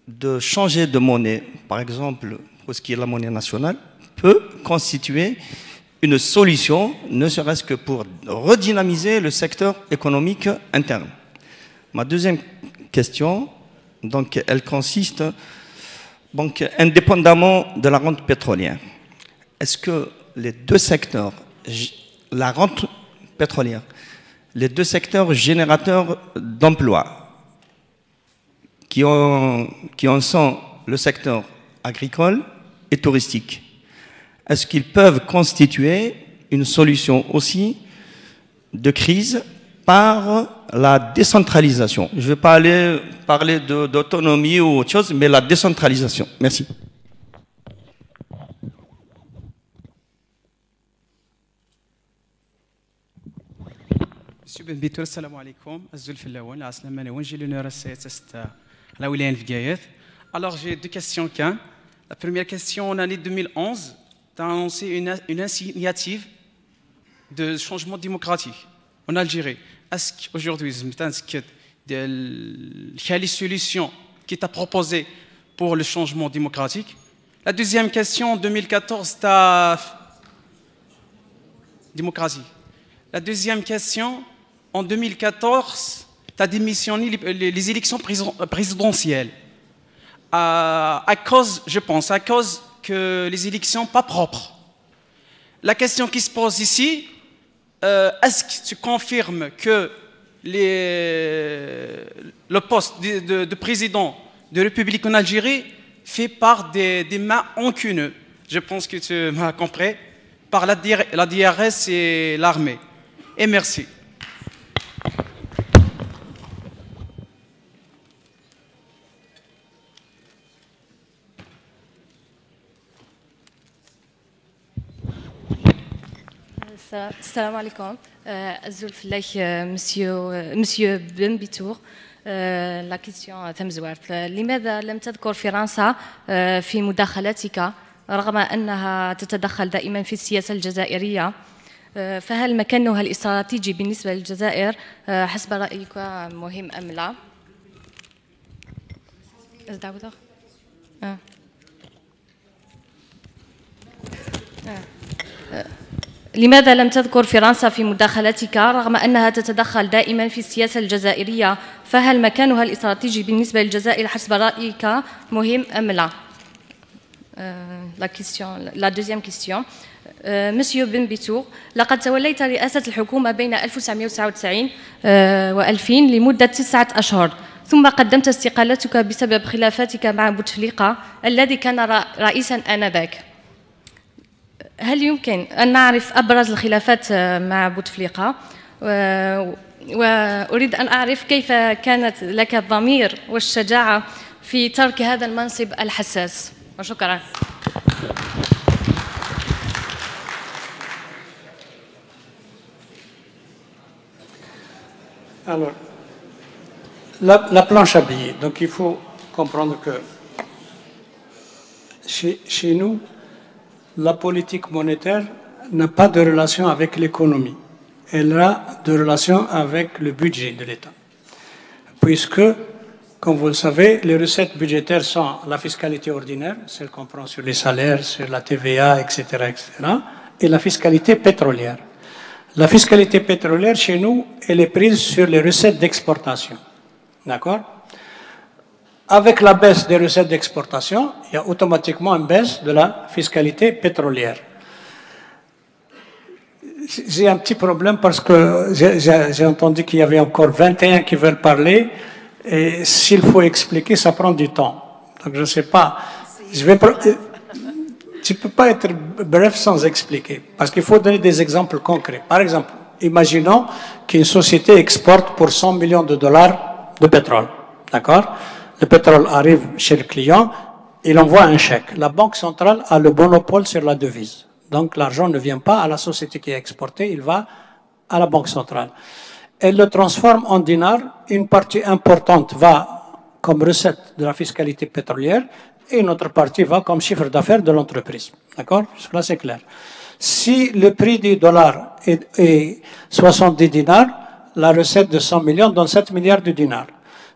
de changer de monnaie, par exemple pour ce qui est la monnaie nationale, peut constituer une solution, ne serait-ce que pour redynamiser le secteur économique interne? Ma deuxième question, donc, elle consiste, donc, indépendamment de la rente pétrolière, est-ce que les deux secteurs, la rente pétrolière, les deux secteurs générateurs d'emplois, qui en sont le secteur agricole et touristique, est-ce qu'ils peuvent constituer une solution aussi de crise par la décentralisation? Je ne vais pas parler d'autonomie ou autre chose, mais la décentralisation. Merci. Monsieur Ben Bitour, salam alaikum. Azul Filaoun, la Aslamane, j'ai l'honneur de la William Fgayet. Alors, j'ai deux questions. La première question, en année 2011, tu as annoncé une initiative de changement démocratique en Algérie. Est-ce qu'aujourd'hui, quelle solution qui t'a proposée pour le changement démocratique? La deuxième question, en 2014, tu as... Démocratie. La deuxième question, en 2014, tu as démissionné les élections présidentielles. À cause, je pense, à cause que les élections pas propres. La question qui se pose ici, est-ce que tu confirmes que le poste de président de République en Algérie fait par des mains rancuneuses? Je pense que tu m'as compris, par la DRS et l'armée. Et merci. Salam alaikum. Azul Filah, monsieur Ben Bitour. La question تمزورت لماذا لم تذكر فرنسا في مداخلتك رغم أنها تتدخل دائما في السياسة الجزائرية؟ فهل مكانها الاستراتيجي بالنسبة للجزائر حسب رأيك مهم أم لا؟ لماذا لم تذكر فرنسا في مداخلتك رغم أنها تتدخل دائما في السياسة الجزائرية؟ فهل مكانها الاستراتيجي بالنسبة للجزائر حسب رأيك مهم أم لا؟ La deuxième question. Monsieur Ben Bitour, لقد توليت رئاسة الحكومة بين 1999 و2000 لمدة 9 أشهر، ثم قدمت استقالتك بسبب خلافاتك مع بوتفليقة الذي كان رئيسا آنذاك. هل يمكن أن نعرف أبرز الخلافات مع بوتفليقة؟ وأريد أن أعرف كيف كانت لك الضمير والشجاعة في ترك هذا المنصب الحساس؟ وشكرا. Alors, la planche à billets. Donc, il faut comprendre que chez nous, la politique monétaire n'a pas de relation avec l'économie. Elle a de relation avec le budget de l'État. Puisque, comme vous le savez, les recettes budgétaires sont la fiscalité ordinaire, celle qu'on prend sur les salaires, sur la TVA, etc., et la fiscalité pétrolière. La fiscalité pétrolière, chez nous, elle est prise sur les recettes d'exportation. D'accord? Avec la baisse des recettes d'exportation, il y a automatiquement une baisse de la fiscalité pétrolière. J'ai un petit problème parce que j'ai entendu qu'il y avait encore 21 qui veulent parler et s'il faut expliquer, ça prend du temps. Donc je ne sais pas. tu ne peux pas être bref sans expliquer, parce qu'il faut donner des exemples concrets. Par exemple, imaginons qu'une société exporte pour 100 millions de dollars de pétrole. D'accord? Le pétrole arrive chez le client, il envoie un chèque. La banque centrale a le monopole sur la devise. Donc l'argent ne vient pas à la société qui a exporté, il va à la banque centrale. Elle le transforme en dinars. Une partie importante va comme recette de la fiscalité pétrolière et une autre partie va comme chiffre d'affaires de l'entreprise. D'accord? Là, c'est clair. Si le prix du dollar est 70 dinars, la recette de 100 millions donne 7 milliards de dinars.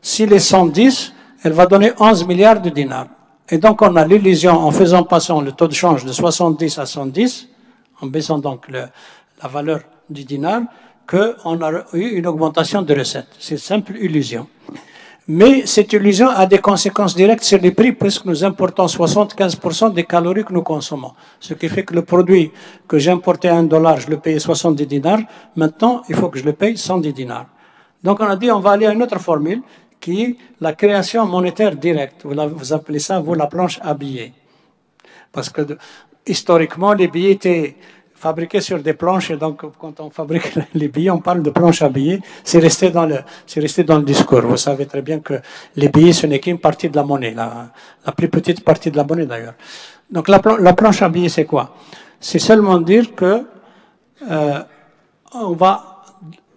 S'il est 110, elle va donner 11 milliards de dinars. Et donc, on a l'illusion, en faisant passer le taux de change de 70 à 110, en baissant donc la valeur du dinar, qu'on a eu une augmentation de recettes. C'est une simple illusion. Mais cette illusion a des conséquences directes sur les prix, puisque nous importons 75% des calories que nous consommons. Ce qui fait que le produit que j'importais à $1, je le payais 70 dinars. Maintenant, il faut que je le paye 110 dinars. Donc, on a dit, on va aller à une autre formule, qui est la création monétaire directe. Vous appelez ça, vous, la planche à billets. Parce que, historiquement, les billets étaient fabriqués sur des planches, et donc, quand on fabrique les billets, on parle de planche à billets. C'est resté dans le discours. Vous savez très bien que les billets, ce n'est qu'une partie de la monnaie, la plus petite partie de la monnaie, d'ailleurs. Donc, la planche à billets, c'est quoi? C'est seulement dire que, on va,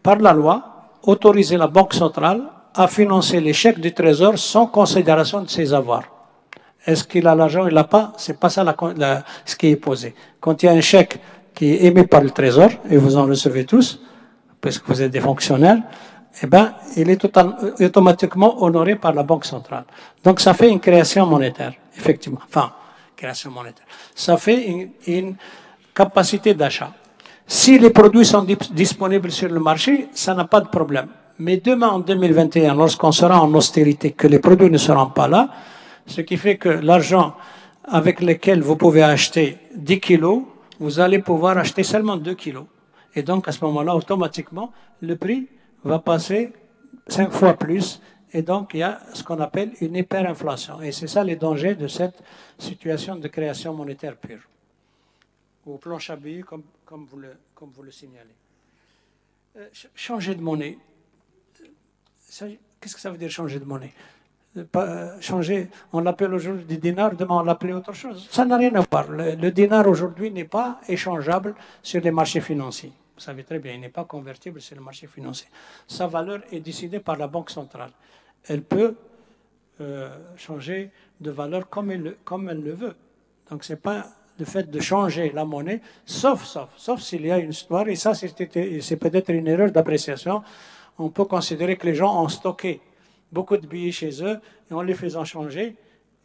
par la loi, autoriser la Banque centrale à financer les chèques du Trésor sans considération de ses avoirs. Est-ce qu'il a l'argent ou il l'a pas? C'est pas ça ce qui est posé. Quand il y a un chèque qui est émis par le Trésor, et vous en recevez tous, parce que vous êtes des fonctionnaires, eh ben, il est automatiquement honoré par la Banque centrale. Donc, ça fait une création monétaire, effectivement. Enfin, création monétaire. Ça fait une capacité d'achat. Si les produits sont disponibles sur le marché, ça n'a pas de problème. Mais demain, en 2021, lorsqu'on sera en austérité, que les produits ne seront pas là, ce qui fait que l'argent avec lequel vous pouvez acheter 10 kilos, vous allez pouvoir acheter seulement 2 kilos. Et donc, à ce moment-là, automatiquement, le prix va passer 5 fois plus. Et donc, il y a ce qu'on appelle une hyperinflation. Et c'est ça les dangers de cette situation de création monétaire pure. Ou planche à billets, comme vous le signalez. Changer de monnaie. Qu'est-ce que ça veut dire changer de monnaie? Changer, on l'appelle aujourd'hui des dinars, demain on l'appelle autre chose. Ça n'a rien à voir. Le dinar aujourd'hui n'est pas échangeable sur les marchés financiers. Vous savez très bien, il n'est pas convertible sur le marché financier. Sa valeur est décidée par la Banque centrale. Elle peut changer de valeur comme elle le veut. Donc ce n'est pas le fait de changer la monnaie, sauf s'il y a une histoire, et ça c'est peut-être une erreur d'appréciation. On peut considérer que les gens ont stocké beaucoup de billets chez eux, et en les faisant changer,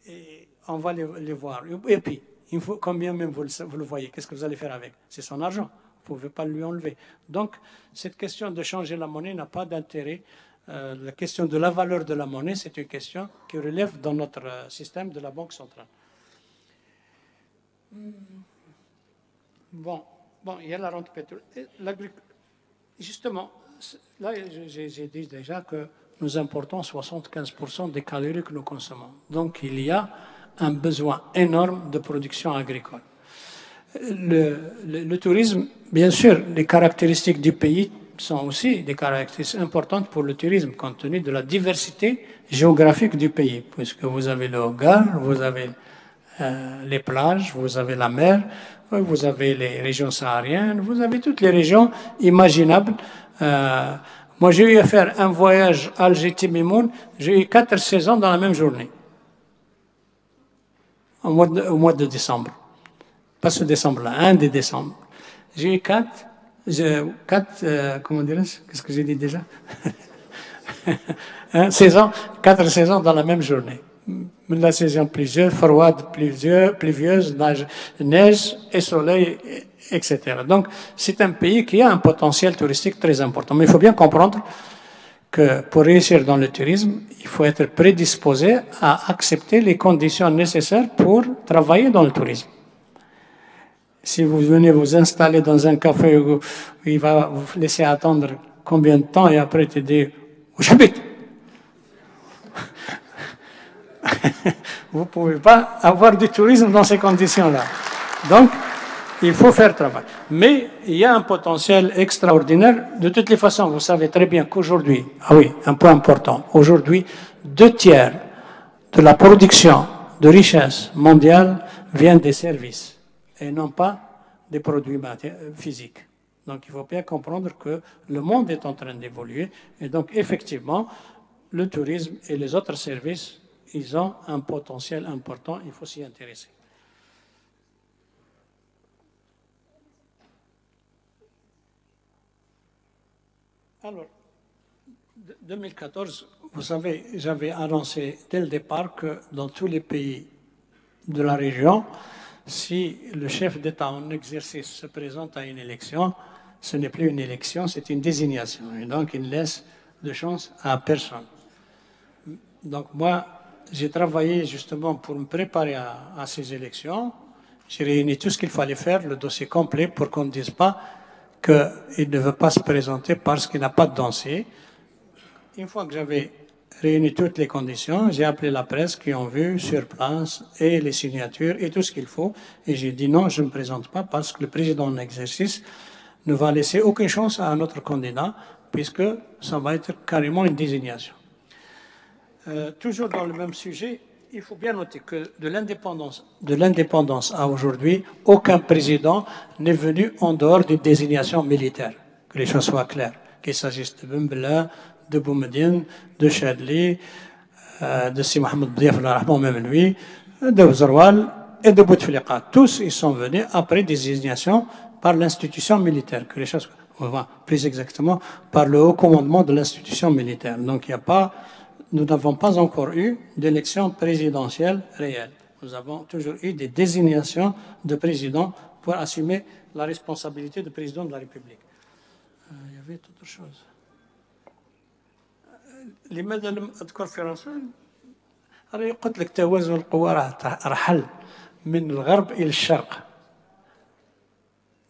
et on va les voir. Et puis, il faut, combien même vous le voyez, qu'est-ce que vous allez faire avec? C'est son argent, vous ne pouvez pas lui enlever. Donc, cette question de changer la monnaie n'a pas d'intérêt. La question de la valeur de la monnaie, c'est une question qui relève dans notre système de la Banque centrale. Bon, il y a la rente pétrolière. Justement, là, j'ai dit déjà que nous importons 75% des calories que nous consommons. Donc, il y a un besoin énorme de production agricole. Le tourisme, bien sûr, les caractéristiques du pays sont aussi des caractéristiques importantes pour le tourisme, compte tenu de la diversité géographique du pays, puisque vous avez le Hogar, vous avez les plages, vous avez la mer, vous avez les régions sahariennes, vous avez toutes les régions imaginables. Moi, j'ai eu à faire un voyage Alger-Timimoun, j'ai eu 4 saisons dans la même journée, au mois de décembre. Pas ce décembre-là, un des décembre. J'ai eu 4 comment dirais-je? Qu'est-ce que j'ai dit déjà? 4 saisons dans la même journée. La saison pluvieuse, froide, pluvieuse, neige et soleil, etc. Donc, c'est un pays qui a un potentiel touristique très important. Mais il faut bien comprendre que pour réussir dans le tourisme, il faut être prédisposé à accepter les conditions nécessaires pour travailler dans le tourisme. Si vous venez vous installer dans un café où il va vous laisser attendre combien de temps et après te dire où j'habite, vous ne pouvez pas avoir du tourisme dans ces conditions-là. Donc, il faut faire travail. Mais il y a un potentiel extraordinaire. De toutes les façons, vous savez très bien qu'aujourd'hui, ah oui, un point important, aujourd'hui, 2/3 de la production de richesse mondiale vient des services et non pas des produits physiques. Donc il faut bien comprendre que le monde est en train d'évoluer et donc effectivement, le tourisme et les autres services, ils ont un potentiel important, il faut s'y intéresser. Alors, 2014, vous savez, j'avais annoncé dès le départ que dans tous les pays de la région, si le chef d'État en exercice se présente à une élection, ce n'est plus une élection, c'est une désignation. Et donc, il ne laisse de chance à personne. Donc, moi, j'ai travaillé justement pour me préparer à ces élections. J'ai réuni tout ce qu'il fallait faire, le dossier complet, pour qu'on ne dise pas qu'il ne veut pas se présenter parce qu'il n'a pas de dossier. Une fois que j'avais réuni toutes les conditions, j'ai appelé la presse qui ont vu sur place et les signatures et tout ce qu'il faut. Et j'ai dit non, je ne me présente pas parce que le président en exercice ne va laisser aucune chance à un autre candidat puisque ça va être carrément une désignation. Toujours dans le même sujet, il faut bien noter que de l'indépendance à aujourd'hui, aucun président n'est venu en dehors d'une désignation militaire. Que les choses soient claires. Qu'il s'agisse de Ben Bella, de Boumediene, de Chadli, de Si Mohamed Bdiaf, même lui, de Zerwal et de Bouteflika. Tous, ils sont venus après désignation par l'institution militaire. Que les choses, plus exactement, par le haut commandement de l'institution militaire. Donc, il n'y a pas... Nous n'avons pas encore eu d'élection présidentielle réelle. Nous avons toujours eu des désignations de présidents pour assumer la responsabilité de président de la République. Il y avait autre chose. لماذا لم أذكر فرنسا؟ أنا قلت لك توازن القوى رحل من الغرب إلى الشرق.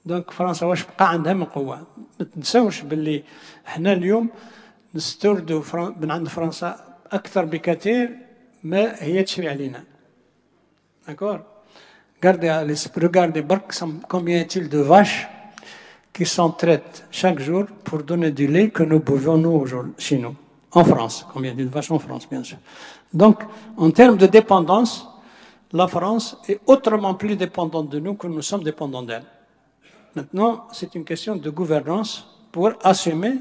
دونك فرنسا واش بقى عندها من قوة؟ ما تنساوش باللي احنا اليوم نستوردوا من عند فرنسا أكثر بكثير ما هي تشري علينا. D'accord? Regardez combien est-il de vaches qui sont traites chaque jour pour donner du lait que nous buvons nous chez nous. En France, combien de vaches en France, bien sûr. Donc, en termes de dépendance, la France est autrement plus dépendante de nous que nous sommes dépendants d'elle. Maintenant, c'est une question de gouvernance pour assumer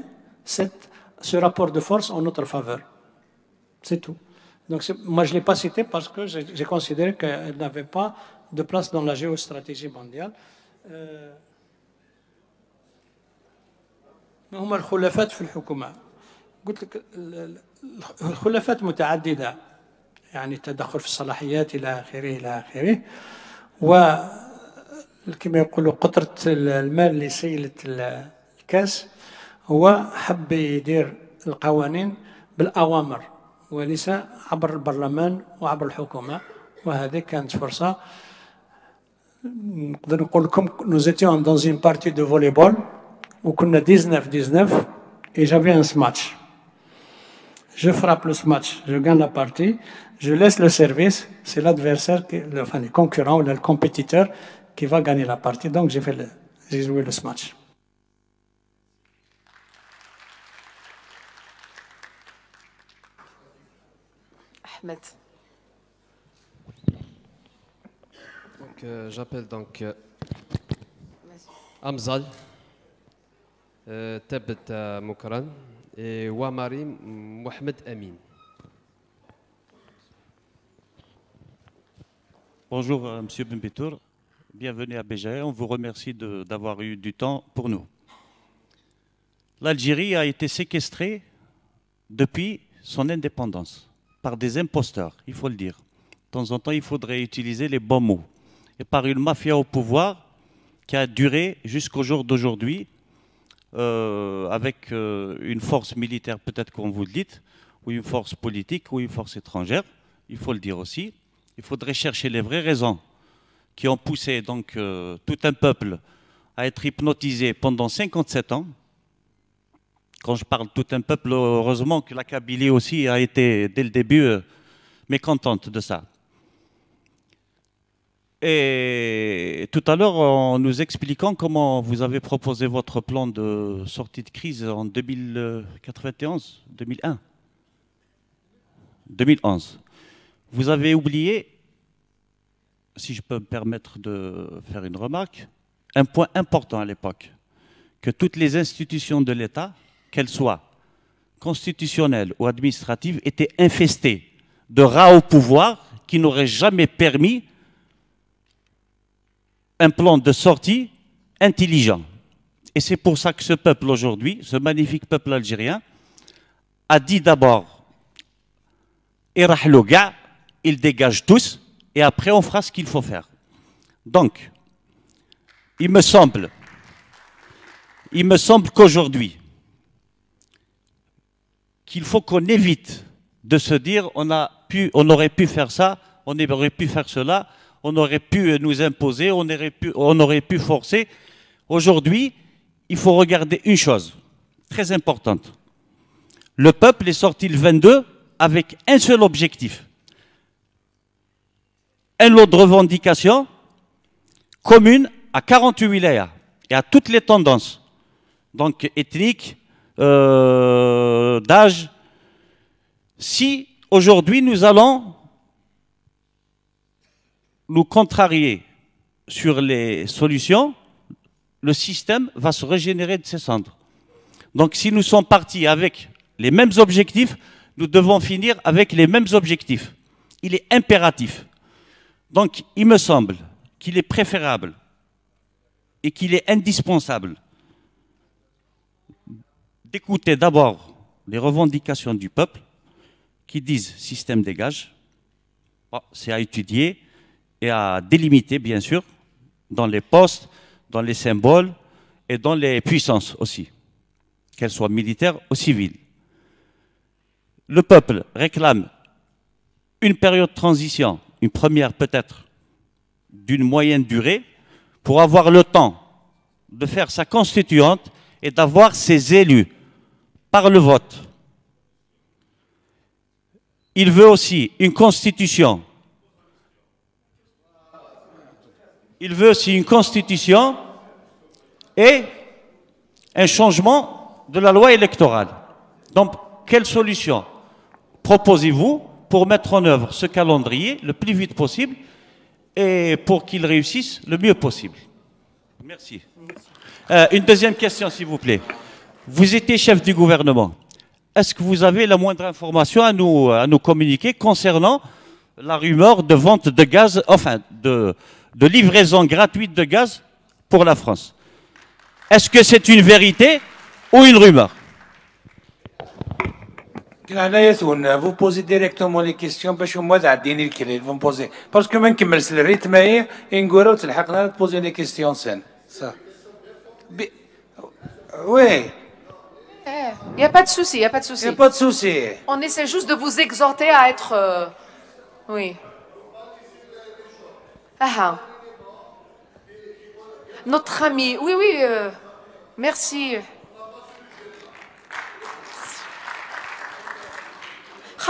ce rapport de force en notre faveur. C'est tout. Donc, moi, je ne l'ai pas cité parce que j'ai considéré qu'elle n'avait pas de place dans la géostratégie mondiale. هم الخلافات في الحكومة. قلت لك الخلافات متعددة يعني التدخل في الصلاحيات إلى آخره إلى آخره وكما يقولوا قطرة المال اللي سيلت الكاس هو حب يدير القوانين بالأوامر وليس عبر البرلمان وعبر الحكومة وهذه كانت فرصة نقدر نقول لكم nous étions dans une partie de volleyball وكنا 19-19 et j'avais un match. Je frappe le match, je gagne la partie, je laisse le service, c'est l'adversaire, enfin le concurrent ou le compétiteur qui va gagner la partie. Donc j'ai joué le match. Ahmed. Donc j'appelle donc Amzal, Tabet Moukran et Ouamari Mohamed Amin. Bonjour Monsieur Benbitour, bienvenue à Béjaïa. On vous remercie d'avoir eu du temps pour nous. L'Algérie a été séquestrée depuis son indépendance par des imposteurs, il faut le dire. De temps en temps, il faudrait utiliser les bons mots. Et par une mafia au pouvoir qui a duré jusqu'au jour d'aujourd'hui, avec une force militaire, peut-être qu'on vous le dit, ou une force politique, ou une force étrangère, il faut le dire aussi. Il faudrait chercher les vraies raisons qui ont poussé donc, tout un peuple à être hypnotisé pendant 57 ans. Quand je parle de tout un peuple, heureusement que la Kabylie aussi a été, dès le début, mécontente de ça. Et tout à l'heure, en nous expliquant comment vous avez proposé votre plan de sortie de crise en 2091, 2001, 2011, vous avez oublié, si je peux me permettre de faire une remarque, un point important à l'époque, que toutes les institutions de l'État, qu'elles soient constitutionnelles ou administratives, étaient infestées de rats au pouvoir qui n'auraient jamais permis un plan de sortie intelligent. Et c'est pour ça que ce peuple aujourd'hui, ce magnifique peuple algérien, a dit d'abord « Irahlo ga », ils dégagent tous, et après on fera ce qu'il faut faire. Donc, il me semble qu'aujourd'hui, qu'il faut qu'on évite de se dire on aurait pu faire ça, on aurait pu faire cela, on aurait pu nous imposer, on aurait pu forcer. Aujourd'hui, il faut regarder une chose très importante. Le peuple est sorti le 22 avec un seul objectif. Un lot de revendications communes à 48 wilayas et à toutes les tendances, donc ethniques, d'âge. Si aujourd'hui nous allons nous contrarier sur les solutions, le système va se régénérer de ses cendres. Donc si nous sommes partis avec les mêmes objectifs, nous devons finir avec les mêmes objectifs. Il est impératif. Donc il me semble qu'il est préférable et qu'il est indispensable d'écouter d'abord les revendications du peuple qui disent système dégage. Bon, c'est à étudier et à délimiter, bien sûr, dans les postes, dans les symboles et dans les puissances aussi, qu'elles soient militaires ou civiles. Le peuple réclame une période de transition, une première peut-être d'une moyenne durée, pour avoir le temps de faire sa constituante et d'avoir ses élus par le vote. Il veut aussi une constitution. Il veut aussi une constitution et un changement de la loi électorale. Donc, quelle solution proposez-vous pour mettre en œuvre ce calendrier le plus vite possible et pour qu'il réussisse le mieux possible? Merci. Une deuxième question, s'il vous plaît. Vous étiez chef du gouvernement. Est-ce que vous avez la moindre information à nous communiquer concernant la rumeur de vente de gaz, enfin de livraison gratuite de gaz pour la France? Est-ce que c'est une vérité ou une rumeur? Vous posez directement les questions parce que moi تعديني الكلام vous me posez parce que ما نكملش الريتم هي نقولوا وتلحقنا تبوزي les questions سن ça oui. Il n'y a pas de souci, il n'y a pas de souci. Il n'y a pas de souci. On essaie juste de vous exhorter à être... oui. Ah. Notre ami, oui, oui, merci.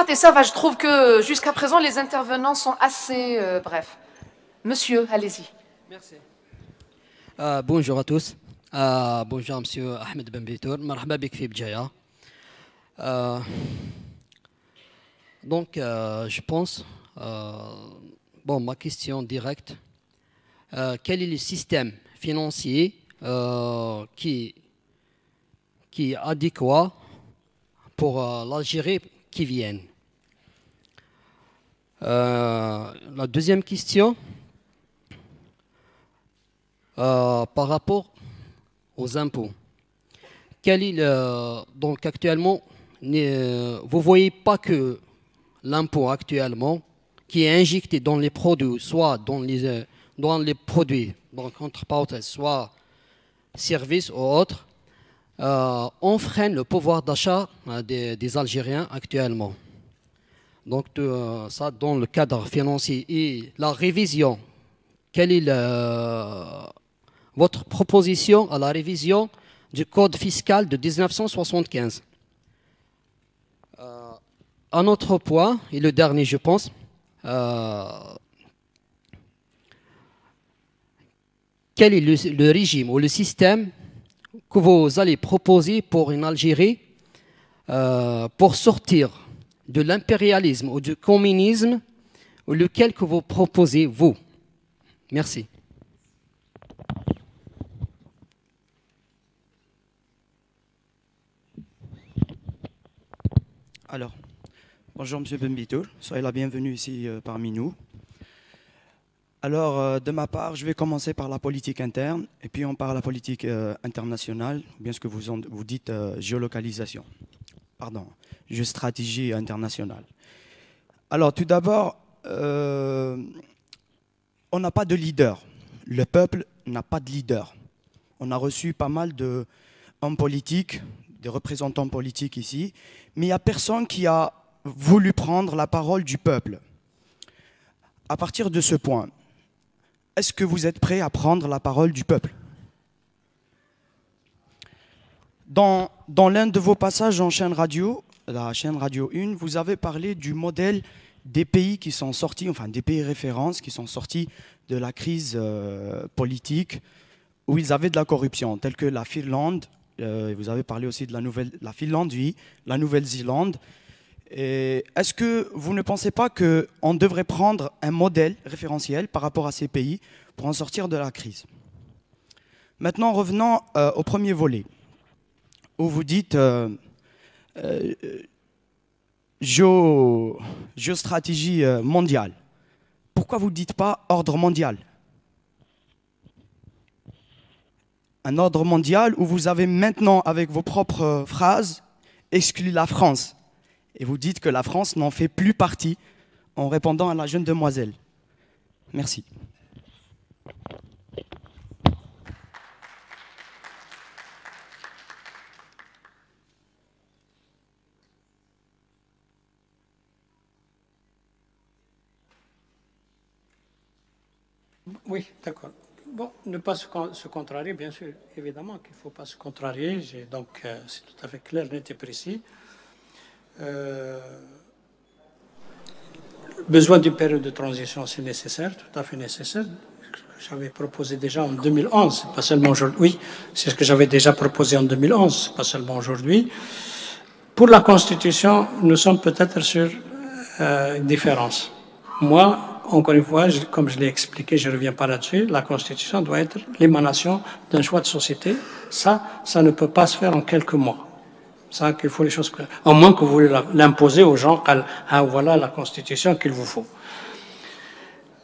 Et ça va, je trouve que jusqu'à présent, les intervenants sont assez brefs. Monsieur, allez-y. Merci. Bonjour à tous. Bonjour Monsieur Ahmed Ben Bitour. Marhaba bik fi Bjaya. Donc, je pense, bon, ma question directe, quel est le système financier qui est adéquat pour l'Algérie qui vient? La deuxième question, par rapport aux impôts. Quel est donc actuellement, vous ne voyez pas que l'impôt actuellement qui est injecté dans les produits, soit dans les produits, donc entre parenthèses, soit services ou autres, on freine le pouvoir d'achat des Algériens actuellement. Donc ça, dans le cadre financier et la révision, quelle est votre proposition à la révision du code fiscal de 1975? Un autre point, et le dernier je pense, quel est le régime ou le système que vous allez proposer pour une Algérie pour sortir de l'impérialisme ou du communisme, ou lequel que vous proposez, vous? Merci. Alors, bonjour Monsieur Benbitour, soyez la bienvenue ici parmi nous. Alors, de ma part, je vais commencer par la politique interne, et puis on parle de la politique internationale, ou bien ce que vous dites géolocalisation. Pardon, géostratégie internationale. Alors, tout d'abord, on n'a pas de leader. Le peuple n'a pas de leader. On a reçu pas mal d'hommes politiques, des représentants politiques ici, mais il n'y a personne qui a voulu prendre la parole du peuple. À partir de ce point, est-ce que vous êtes prêts à prendre la parole du peuple? Dans l'un de vos passages en chaîne radio, la chaîne Radio 1, vous avez parlé du modèle des pays qui sont sortis, enfin des pays références qui sont sortis de la crise politique où ils avaient de la corruption, tels que la Finlande, vous avez parlé aussi de la Finlande, oui, la Nouvelle-Zélande. Est-ce que vous ne pensez pas qu'on devrait prendre un modèle référentiel par rapport à ces pays pour en sortir de la crise? Maintenant, revenons au premier volet, où vous dites géostratégie mondiale. Pourquoi vous ne dites pas ordre mondial? Un ordre mondial où vous avez maintenant, avec vos propres phrases, exclu la France. Et vous dites que la France n'en fait plus partie en répondant à la jeune demoiselle. Merci. Oui, d'accord. Bon, ne pas se contrarier, bien sûr, évidemment qu'il ne faut pas se contrarier. Donc, c'est tout à fait clair, net et précis. Besoin d'une période de transition, c'est nécessaire, tout à fait nécessaire. J'avais proposé déjà en 2011, pas seulement aujourd'hui. Oui, c'est ce que j'avais déjà proposé en 2011, pas seulement aujourd'hui. Pour la Constitution, nous sommes peut-être sur une différence. Moi, encore une fois, comme je l'ai expliqué, je ne reviens pas là-dessus, la Constitution doit être l'émanation d'un choix de société. Ça ne peut pas se faire en quelques mois. Ça, qu'il faut les choses claires. À moins que vous voulez l'imposer aux gens, voilà la Constitution qu'il vous faut.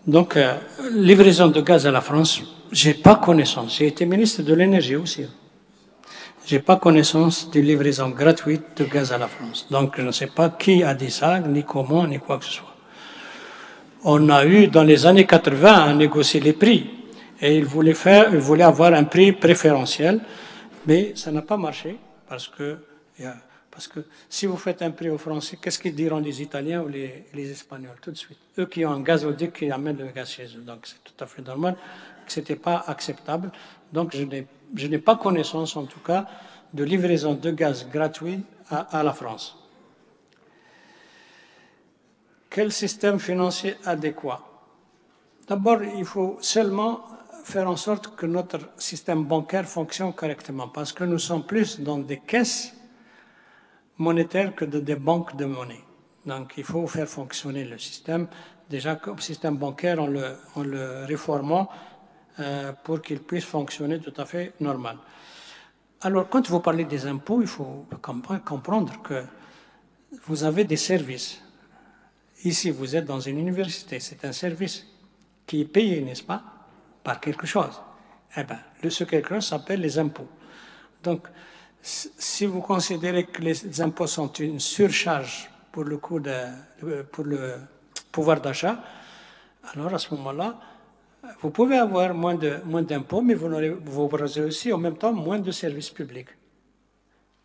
Donc, livraison de gaz à la France, je n'ai pas connaissance. J'ai été ministre de l'énergie aussi. Je n'ai pas connaissance d'une livraison gratuite de gaz à la France. Donc, je ne sais pas qui a dit ça, ni comment, ni quoi que ce soit. On a eu, dans les années 80, à négocier les prix. Et ils voulaient avoir un prix préférentiel. Mais ça n'a pas marché parce que si vous faites un prix aux Français, qu'est-ce qu'ils diront les Italiens ou les Espagnols tout de suite? Eux qui ont un gazoduc qui amène le gaz chez eux. Donc c'est tout à fait normal que ce n'était pas acceptable. Donc je n'ai pas connaissance, en tout cas, de livraison de gaz gratuit à la France. Quel système financier adéquat? D'abord, il faut seulement faire en sorte que notre système bancaire fonctionne correctement, parce que nous sommes plus dans des caisses monétaires que des banques de monnaie. Donc, il faut faire fonctionner le système. Déjà, comme système bancaire, en le réformant pour qu'il puisse fonctionner tout à fait normal. Alors, quand vous parlez des impôts, il faut comprendre que vous avez des services. Ici, vous êtes dans une université, c'est un service qui est payé, n'est-ce pas, par quelque chose. Eh bien, ce quelque chose s'appelle les impôts. Donc, si vous considérez que les impôts sont une surcharge pour le pouvoir d'achat, alors à ce moment-là, vous pouvez avoir moins d'impôts, mais vous aurez aussi en même temps moins de services publics.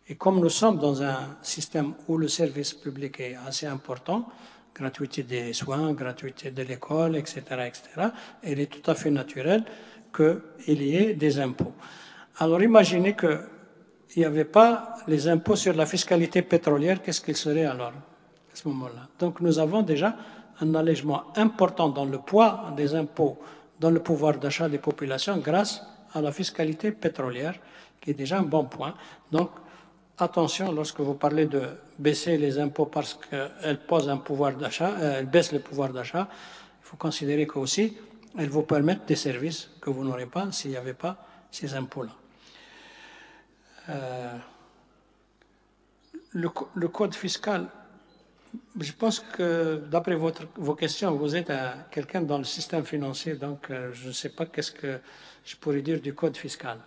Et comme nous sommes dans un système où le service public est assez important, gratuité des soins, gratuité de l'école, etc., il est tout à fait naturel qu'il y ait des impôts. Alors imaginez qu'il n'y avait pas les impôts sur la fiscalité pétrolière, qu'est-ce qu'il serait alors à ce moment-là? Donc nous avons déjà un allègement important dans le poids des impôts dans le pouvoir d'achat des populations grâce à la fiscalité pétrolière, qui est déjà un bon point. Donc, attention lorsque vous parlez de baisser les impôts parce qu'elle pose un pouvoir d'achat, elle baisse le pouvoir d'achat, il faut considérer qu'aussi, elle vous permet des services que vous n'aurez pas s'il n'y avait pas ces impôts-là. Le code fiscal, je pense que d'après vos questions, vous êtes quelqu'un dans le système financier, donc je ne sais pas qu'est-ce que je pourrais dire du code fiscal.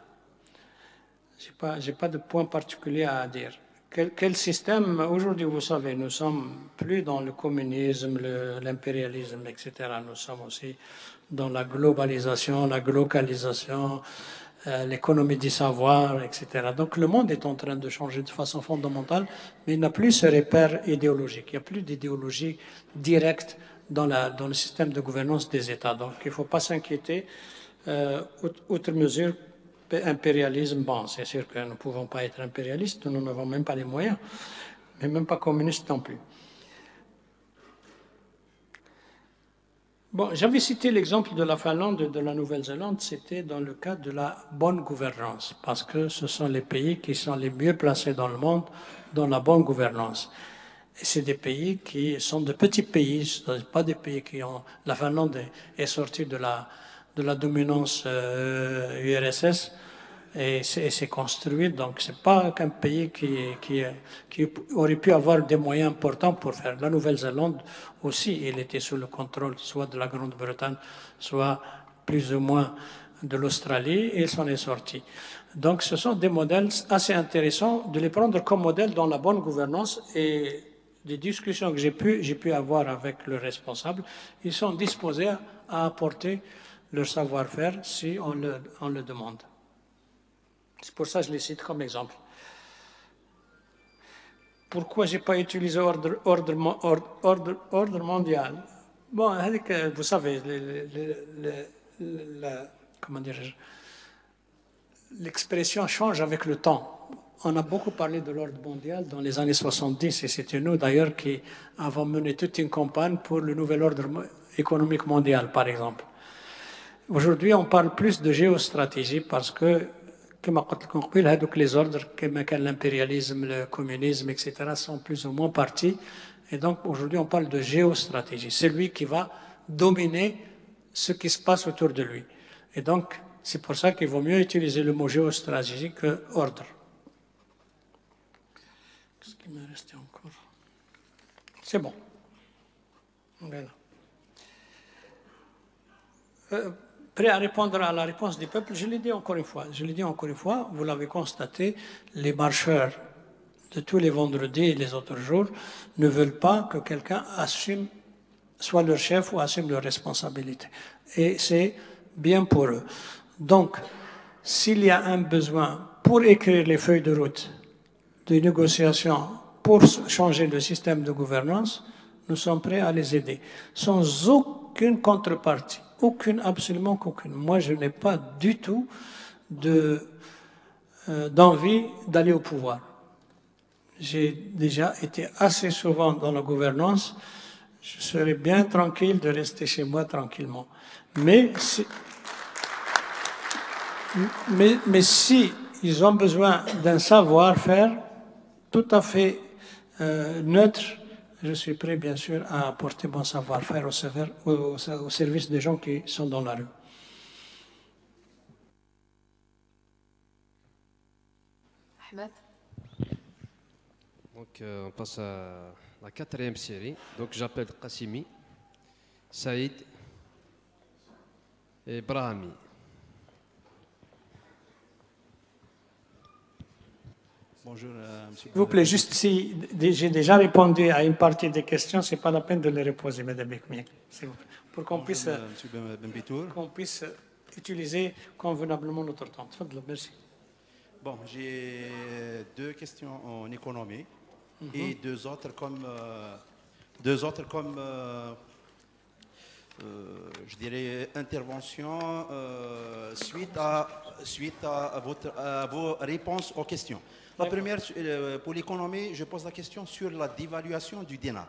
Je n'ai pas de point particulier à dire. Quel système, aujourd'hui, vous savez, nous sommes plus dans le communisme, l'impérialisme, etc. Nous sommes aussi dans la globalisation, la glocalisation, l'économie du savoir, etc. Donc le monde est en train de changer de façon fondamentale, mais il n'a plus ce repère idéologique. Il n'y a plus d'idéologie directe dans le système de gouvernance des États. Donc il ne faut pas s'inquiéter. Outre mesure, impérialisme, bon, c'est sûr que nous ne pouvons pas être impérialistes, nous n'avons même pas les moyens, mais même pas communistes non plus. Bon, j'avais cité l'exemple de la Finlande et de la Nouvelle-Zélande, c'était dans le cadre de la bonne gouvernance, parce que ce sont les pays qui sont les mieux placés dans le monde dans la bonne gouvernance. Et c'est des pays qui sont de petits pays, ce ne sont pas des pays qui ont... La Finlande est sortie de la dominance URSS et s'est construite, donc ce n'est pas qu'un pays qui aurait pu avoir des moyens importants pour faire. La Nouvelle-Zélande aussi, il était sous le contrôle soit de la Grande-Bretagne, soit plus ou moins de l'Australie, et il s'en est sorti. Donc ce sont des modèles assez intéressants de les prendre comme modèle dans la bonne gouvernance, et des discussions que j'ai pu avoir avec le responsable, ils sont disposés à apporter leur savoir-faire si on le demande. C'est pour ça que je les cite comme exemple. Pourquoi je n'ai pas utilisé ordre mondial? Bon, vous savez, comment dirais-je, l'expression change avec le temps. On a beaucoup parlé de l'ordre mondial dans les années 70, et c'était nous d'ailleurs qui avons mené toute une campagne pour le nouvel ordre économique mondial, par exemple. Aujourd'hui, on parle plus de géostratégie parce que, comme les ordres, comme l'impérialisme, le communisme, etc., sont plus ou moins partis. Et donc, aujourd'hui, on parle de géostratégie. C'est lui qui va dominer ce qui se passe autour de lui. Et donc, c'est pour ça qu'il vaut mieux utiliser le mot géostratégie que ordre. Qu'est-ce qui me restait encore? C'est bon. Voilà. Prêt à répondre à la réponse du peuple, je l'ai dit encore une fois, vous l'avez constaté, les marcheurs de tous les vendredis et les autres jours ne veulent pas que quelqu'un assume, soit leur chef ou assume leur responsabilité. Et c'est bien pour eux. Donc, s'il y a un besoin pour écrire les feuilles de route de négociation pour changer le système de gouvernance, nous sommes prêts à les aider, sans aucune contrepartie. Absolument aucune. Moi, je n'ai pas du tout d'envie d'aller au pouvoir. J'ai déjà été assez souvent dans la gouvernance. Je serais bien tranquille de rester chez moi tranquillement. Mais si ils ont besoin d'un savoir-faire tout à fait neutre, je suis prêt, bien sûr, à apporter mon savoir-faire au service des gens qui sont dans la rue. Ahmed. Donc, on passe à la 4e série. Donc, j'appelle Qassimi, Saïd et Brahimi. Bonjour, monsieur. S'il vous plaît, juste si j'ai déjà répondu à une partie des questions, ce n'est pas la peine de les reposer, Madame Bekmi, pour qu'on puisse utiliser convenablement notre temps. Merci. Bon, j'ai 2 questions en économie et deux autres comme je dirais, intervention suite à vos réponses aux questions. La première, pour l'économie, je pose la question sur la dévaluation du dinar.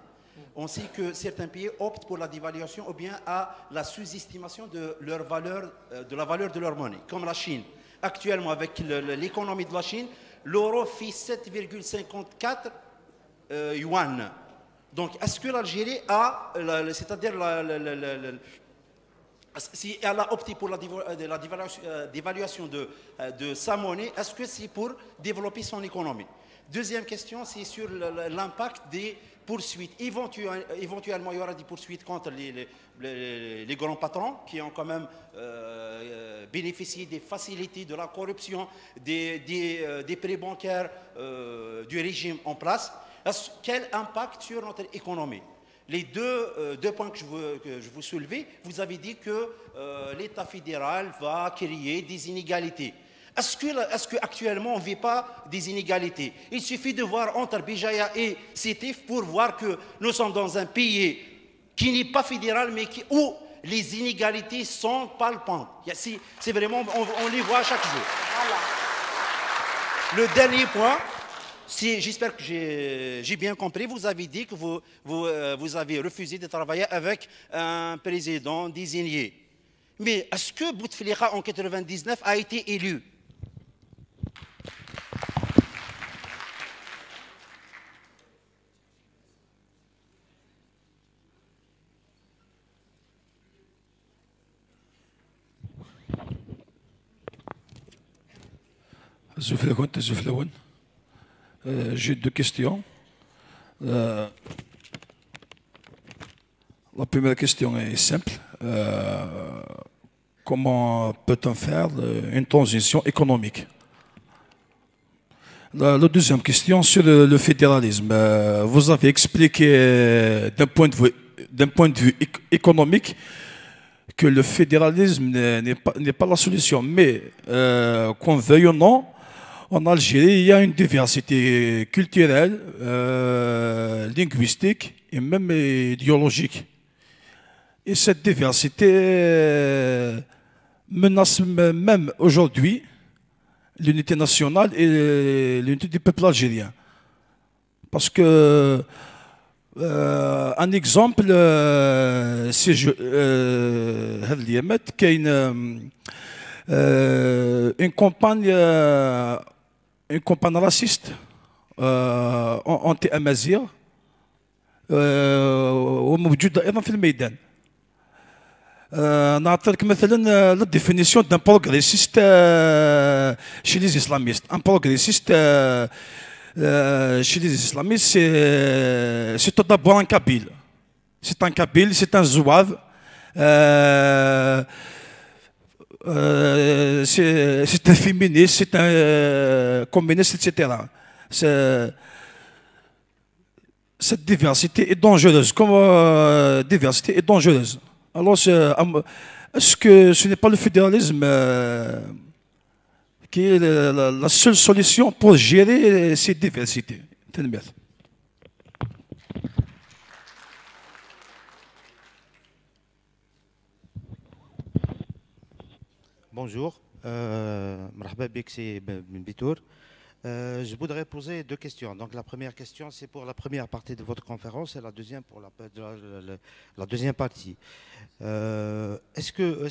On sait que certains pays optent pour la dévaluation ou bien à la sous-estimation de leur valeur, de la valeur de leur monnaie, comme la Chine. Actuellement, avec l'économie de la Chine, l'euro fait 7,54 yuan. Donc, est-ce que l'Algérie a, c'est-à-dire si elle a opté pour la dévaluation de sa monnaie, est-ce que c'est pour développer son économie? Deuxième question, c'est sur l'impact des poursuites. Éventuellement, il y aura des poursuites contre les grands patrons qui ont quand même bénéficié des facilités, de la corruption, des prêts bancaires du régime en place. Quel impact sur notre économie? Les deux points que je vous soulevais, vous avez dit que l'État fédéral va créer des inégalités. Est-ce qu'actuellement on ne vit pas des inégalités? Il suffit de voir entre Béjaïa et Sétif pour voir que nous sommes dans un pays qui n'est pas fédéral, mais où les inégalités sont palpantes. C'est vraiment, on les voit chaque jour. Voilà. Le dernier point, j'espère que j'ai bien compris, vous avez dit que vous avez refusé de travailler avec un président désigné. Mais est-ce que Bouteflika en 1999 a été élu? J'ai deux questions. La première question est simple. Comment peut-on faire une transition économique? La deuxième question sur le fédéralisme. Vous avez expliqué d'un point de vue économique que le fédéralisme n'est pas la solution. Mais qu'on veuille ou non, en Algérie, il y a une diversité culturelle, linguistique et même idéologique. Et cette diversité menace même aujourd'hui l'unité nationale et l'unité du peuple algérien. Parce que, un exemple, c'est une campagne raciste anti-amazigh وموجودة أيضا في الميدان. نعطيك مثلا la définition d'un progressiste chez les islamistes. Un progressiste chez les islamistes, c'est tout d'abord un kabyle. C'est un kabyle, c'est un zouave. C'est un féministe, c'est un communiste, etc. Cette diversité est dangereuse. Comme diversité est dangereuse. Alors, est-ce que ce n'est pas le fédéralisme qui est la seule solution pour gérer ces diversités? Bonjour, مرحبا بك سي بن بيتور. Je voudrais poser deux questions. Donc la première question, c'est pour la première partie de votre conférence et la deuxième pour la deuxième partie. Est-ce que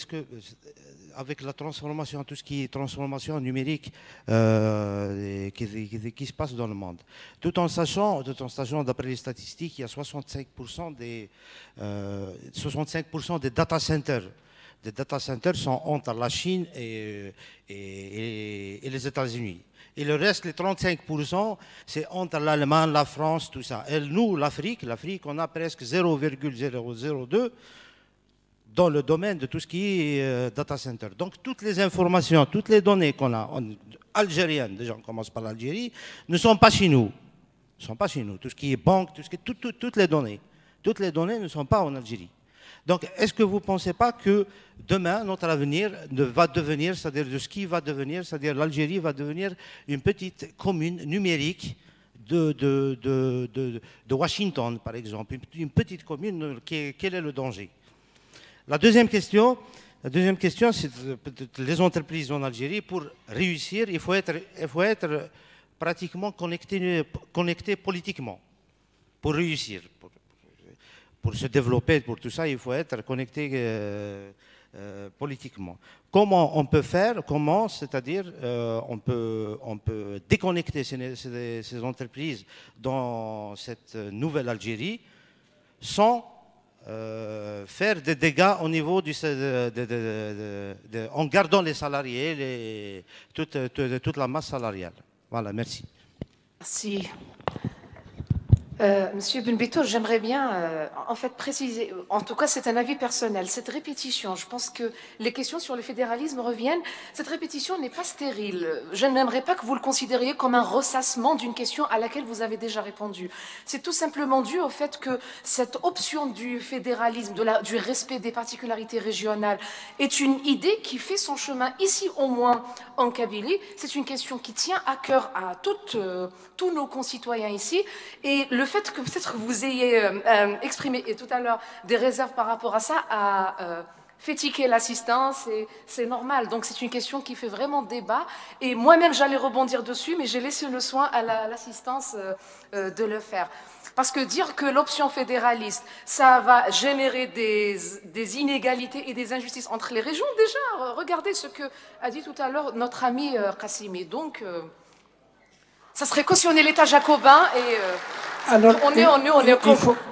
avec la transformation, tout ce qui est transformation numérique qui se passe dans le monde, tout en sachant d'après les statistiques, il y a 65% des data centers. Les data centers sont entre la Chine et les États-Unis. Et le reste, les 35%, c'est entre l'Allemagne, la France, tout ça. Et nous, l'Afrique, on a presque 0,002 dans le domaine de tout ce qui est data center. Donc, toutes les informations, toutes les données qu'on a, algériennes, déjà on commence par l'Algérie, ne sont pas chez nous. Ne sont pas chez nous. Tout ce qui est banque, toutes les données ne sont pas en Algérie. Donc, est-ce que vous ne pensez pas que demain, notre avenir va devenir, c'est-à-dire de ce qui va devenir, c'est-à-dire l'Algérie va devenir une petite commune numérique de Washington, par exemple, une petite commune, quel est le danger? La deuxième question, c'est les entreprises en Algérie, pour réussir, il faut être pratiquement connecté politiquement pour réussir. pour se développer, pour tout ça, il faut être connecté politiquement. Comment on peut faire? Comment, c'est-à-dire, on peut déconnecter ces entreprises dans cette nouvelle Algérie sans faire des dégâts au niveau en gardant les salariés, toute la masse salariale. Voilà, merci. Merci. Monsieur Benbitour, j'aimerais bien en fait préciser, en tout cas c'est un avis personnel, cette répétition, je pense que les questions sur le fédéralisme reviennent, cette répétition n'est pas stérile. Je n'aimerais pas que vous le considériez comme un ressassement d'une question à laquelle vous avez déjà répondu. C'est tout simplement dû au fait que cette option du fédéralisme, du respect des particularités régionales est une idée qui fait son chemin ici au moins en Kabylie. C'est une question qui tient à cœur à tous nos concitoyens ici, et le fait que peut-être vous ayez exprimé et tout à l'heure des réserves par rapport à ça a fait tiquer l'assistance, et c'est normal. Donc c'est une question qui fait vraiment débat, et moi-même j'allais rebondir dessus, mais j'ai laissé le soin à l'assistance de le faire. Parce que dire que l'option fédéraliste, ça va générer des inégalités et des injustices entre les régions, déjà, regardez ce que a dit tout à l'heure notre ami Qassimi. Donc, ça serait cautionner l'État jacobin et alors,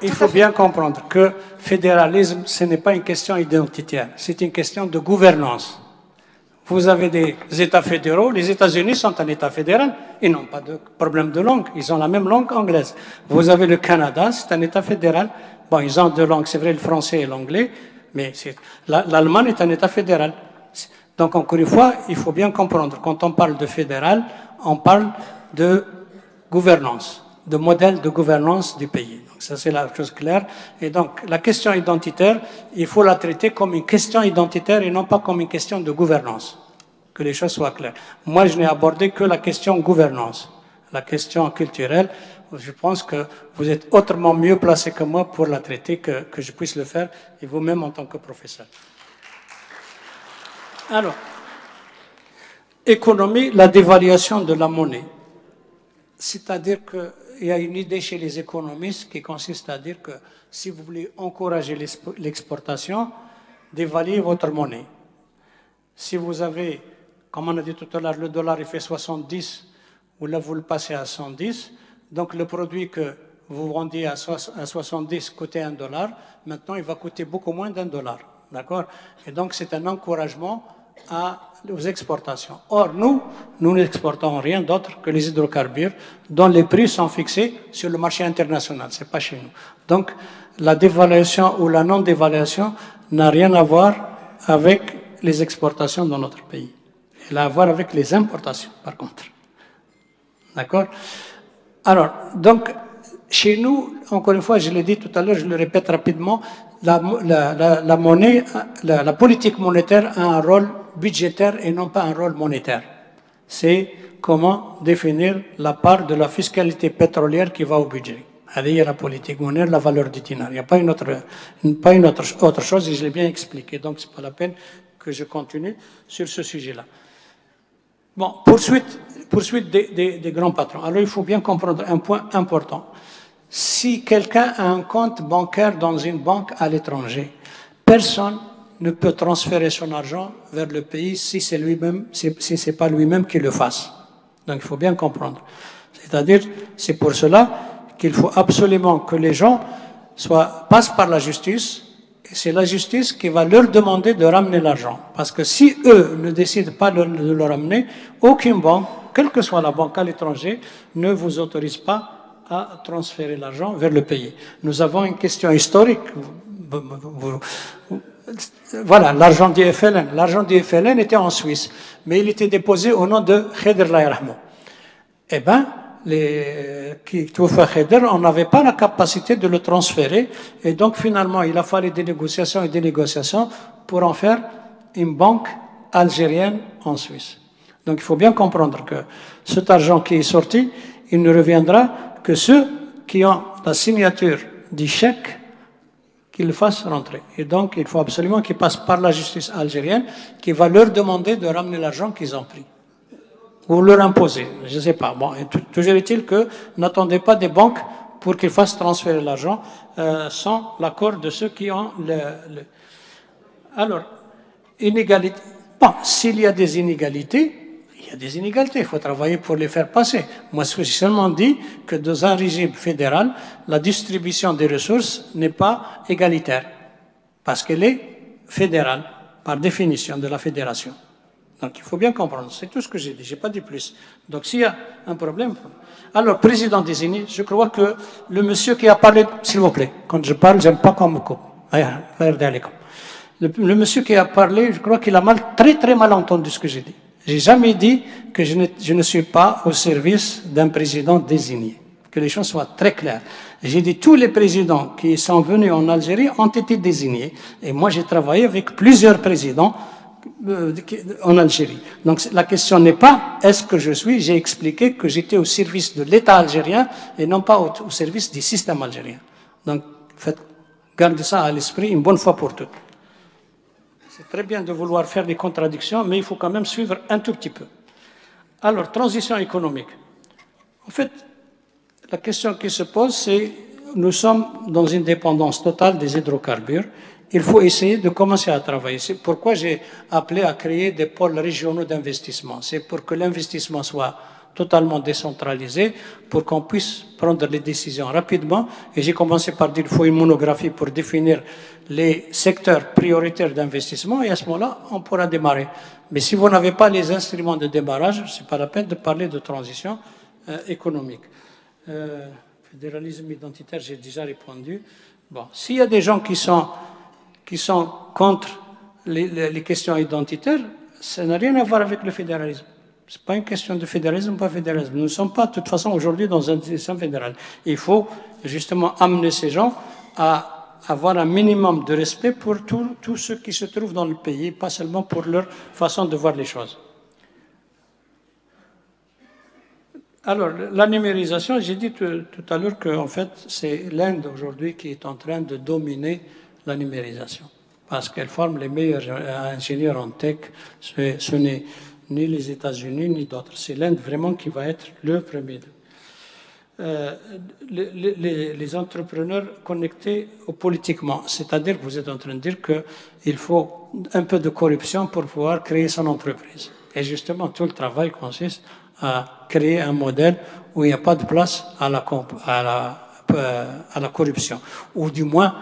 il faut bien comprendre que fédéralisme, ce n'est pas une question identitaire, c'est une question de gouvernance. Vous avez des États fédéraux, les États-Unis sont un État fédéral, ils n'ont pas de problème de langue, ils ont la même langue anglaise. Vous avez le Canada, c'est un État fédéral, bon, ils ont deux langues, c'est vrai, le français et l'anglais, mais l'Allemagne est un État fédéral. Donc, encore une fois, il faut bien comprendre, quand on parle de fédéral, on parle de gouvernance, de modèle de gouvernance du pays. Donc ça, c'est la chose claire. Et donc, la question identitaire, il faut la traiter comme une question identitaire et non pas comme une question de gouvernance. Que les choses soient claires. Moi, je n'ai abordé que la question gouvernance. La question culturelle, je pense que vous êtes autrement mieux placé que moi pour la traiter que je puisse le faire, et vous-même en tant que professeur. Alors, économie, la dévaluation de la monnaie. C'est-à-dire qu'il y a une idée chez les économistes qui consiste à dire que si vous voulez encourager l'exportation, dévaluez votre monnaie. Si vous avez, comme on a dit tout à l'heure, le dollar il fait 70, ou là vous le passez à 110, donc le produit que vous vendiez à 70 coûtait $1, maintenant il va coûter beaucoup moins d'$1. D'accord? Et donc c'est un encouragement aux exportations. Or, nous n'exportons rien d'autre que les hydrocarbures dont les prix sont fixés sur le marché international, ce n'est pas chez nous. Donc, la dévaluation ou la non-dévaluation n'a rien à voir avec les exportations dans notre pays. Elle a à voir avec les importations, par contre. D'accord? Alors, donc, chez nous, encore une fois, je l'ai dit tout à l'heure, je le répète rapidement, la monnaie, la politique monétaire a un rôle budgétaire et non pas un rôle monétaire. C'est comment définir la part de la fiscalité pétrolière qui va au budget. Il y a la politique monétaire, la valeur du dinar. Il n'y a pas une autre chose, et je l'ai bien expliqué. Donc, ce n'est pas la peine que je continue sur ce sujet-là. Bon, poursuite des grands patrons. Alors, il faut bien comprendre un point important. Si quelqu'un a un compte bancaire dans une banque à l'étranger, personne ne peut transférer son argent vers le pays si c'est lui-même, si c'est pas lui-même qui le fasse. Donc, il faut bien comprendre. C'est-à-dire, c'est pour cela qu'il faut absolument que les gens passent par la justice, et c'est la justice qui va leur demander de ramener l'argent. Parce que si eux ne décident pas de le ramener, aucune banque, quelle que soit la banque à l'étranger, ne vous autorise pas à transférer l'argent vers le pays. Nous avons une question historique. Voilà, l'argent du FLN. L'argent du FLN était en Suisse, mais il était déposé au nom de Kheder Laïrahmou. Eh bien, qui Toufa Kheder, on n'avait pas la capacité de le transférer, et donc finalement, il a fallu des négociations et des négociations pour en faire une banque algérienne en Suisse. Donc il faut bien comprendre que cet argent qui est sorti, il ne reviendra que ceux qui ont la signature du chèque qu'ils le fassent rentrer. Et donc, il faut absolument qu'ils passent par la justice algérienne qui va leur demander de ramener l'argent qu'ils ont pris. Ou leur imposer, je ne sais pas. Bon, toujours est-il que n'attendez pas des banques pour qu'ils fassent transférer l'argent sans l'accord de ceux qui ont Alors, inégalité. Bon, s'il y a des inégalités, il y a des inégalités, il faut travailler pour les faire passer. Moi, j'ai seulement dit que dans un régime fédéral, la distribution des ressources n'est pas égalitaire, parce qu'elle est fédérale, par définition de la fédération. Donc, il faut bien comprendre, c'est tout ce que j'ai dit, je n'ai pas dit plus. Donc, s'il y a un problème... Alors, président désigné, je crois que le monsieur qui a parlé, s'il vous plaît, quand je parle, j'aime pas qu'on me coupe. Le monsieur qui a parlé, je crois qu'il a très mal entendu ce que j'ai dit. J'ai jamais dit que je ne suis pas au service d'un président désigné. Que les choses soient très claires. J'ai dit tous les présidents qui sont venus en Algérie ont été désignés. Et moi, j'ai travaillé avec plusieurs présidents en Algérie. Donc la question n'est pas est-ce que je suis, j'ai expliqué que j'étais au service de l'État algérien et non pas au service du système algérien. Donc gardez ça à l'esprit une bonne fois pour toutes. C'est très bien de vouloir faire des contradictions, mais il faut quand même suivre un tout petit peu. Alors, transition économique. En fait, la question qui se pose, c'est nous sommes dans une dépendance totale des hydrocarbures. Il faut essayer de commencer à travailler. C'est pourquoi j'ai appelé à créer des pôles régionaux d'investissement. C'est pour que l'investissement soit totalement décentralisé, pour qu'on puisse prendre les décisions rapidement. Et j'ai commencé par dire qu'il faut une monographie pour définir les secteurs prioritaires d'investissement, et à ce moment-là, on pourra démarrer. Mais si vous n'avez pas les instruments de démarrage, ce n'est pas la peine de parler de transition économique. Fédéralisme identitaire, j'ai déjà répondu. Bon, s'il y a des gens qui sont contre les questions identitaires, ça n'a rien à voir avec le fédéralisme. Ce n'est pas une question de fédéralisme ou pas fédéralisme. Nous ne sommes pas, de toute façon, aujourd'hui dans un système fédéral. Il faut justement amener ces gens à avoir un minimum de respect pour tous ceux qui se trouvent dans le pays, pas seulement pour leur façon de voir les choses. Alors, la numérisation, j'ai dit tout à l'heure qu'en fait, c'est l'Inde aujourd'hui qui est en train de dominer la numérisation, parce qu'elle forme les meilleurs ingénieurs en tech. Ce n'est ni les États-Unis ni d'autres. C'est l'Inde vraiment qui va être le premier. Les entrepreneurs connectés politiquement, c'est-à-dire que vous êtes en train de dire qu'il faut un peu de corruption pour pouvoir créer son entreprise. Et justement, tout le travail consiste à créer un modèle où il n'y a pas de place à la corruption, ou du moins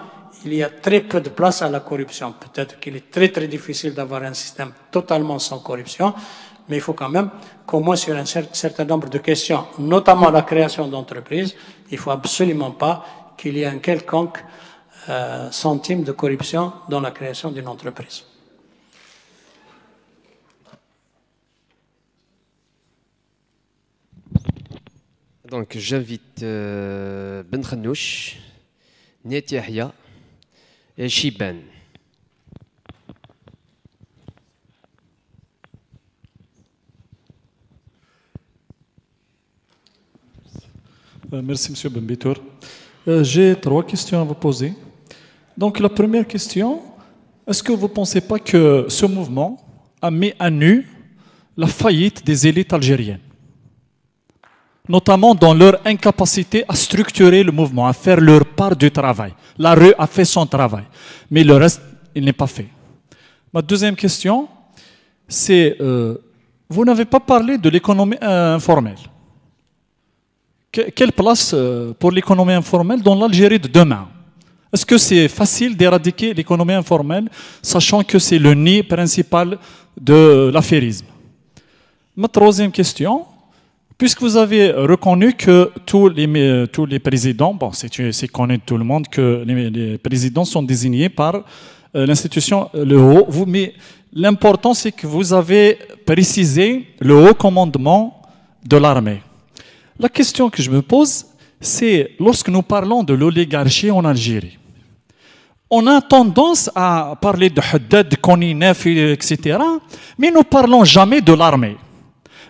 il y a très peu de place à la corruption. Peut-être qu'il est très difficile d'avoir un système totalement sans corruption, mais il faut quand même qu'au moins sur un certain nombre de questions, notamment la création d'entreprises, il ne faut absolument pas qu'il y ait un quelconque centime de corruption dans la création d'une entreprise. Donc j'invite Ben Khanouch, Niet Yahya et Chiban. Merci, M. Benbitour. J'ai 3 questions à vous poser. Donc, la première question, est-ce que vous ne pensez pas que ce mouvement a mis à nu la faillite des élites algériennes, notamment dans leur incapacité à structurer le mouvement, à faire leur part du travail? La rue a fait son travail, mais le reste, il n'est pas fait. Ma deuxième question, c'est, vous n'avez pas parlé de l'économie informelle. Quelle place pour l'économie informelle dans l'Algérie de demain? Est-ce que c'est facile d'éradiquer l'économie informelle, sachant que c'est le nid principal de l'affairisme? Ma troisième question, puisque vous avez reconnu que tous les présidents, bon, c'est connu de tout le monde que les présidents sont désignés par l'institution, le haut, mais l'important c'est que vous avez précisé le haut commandement de l'armée. La question que je me pose, c'est lorsque nous parlons de l'oligarchie en Algérie, on a tendance à parler de Haddad, de Koninef, etc., mais nous ne parlons jamais de l'armée.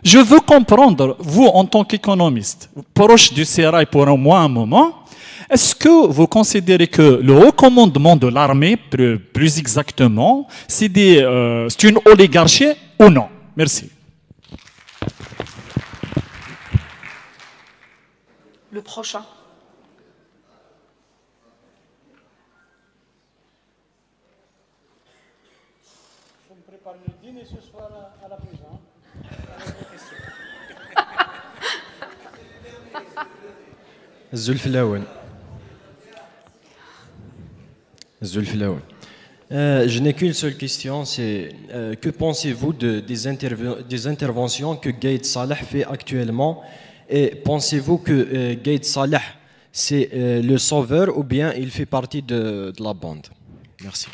Je veux comprendre, vous en tant qu'économiste, proche du sérail pour au moins un moment, est-ce que vous considérez que le haut commandement de l'armée, plus exactement, c'est une oligarchie ou non? Merci. Le prochain. Zulflaouen. Zulflaouen. Je n'ai qu'une seule question, c'est que pensez-vous des interventions que Gaïd Salah fait actuellement, et pensez-vous que Gaïd Salah c'est le sauveur ou bien il fait partie de la bande? Merci.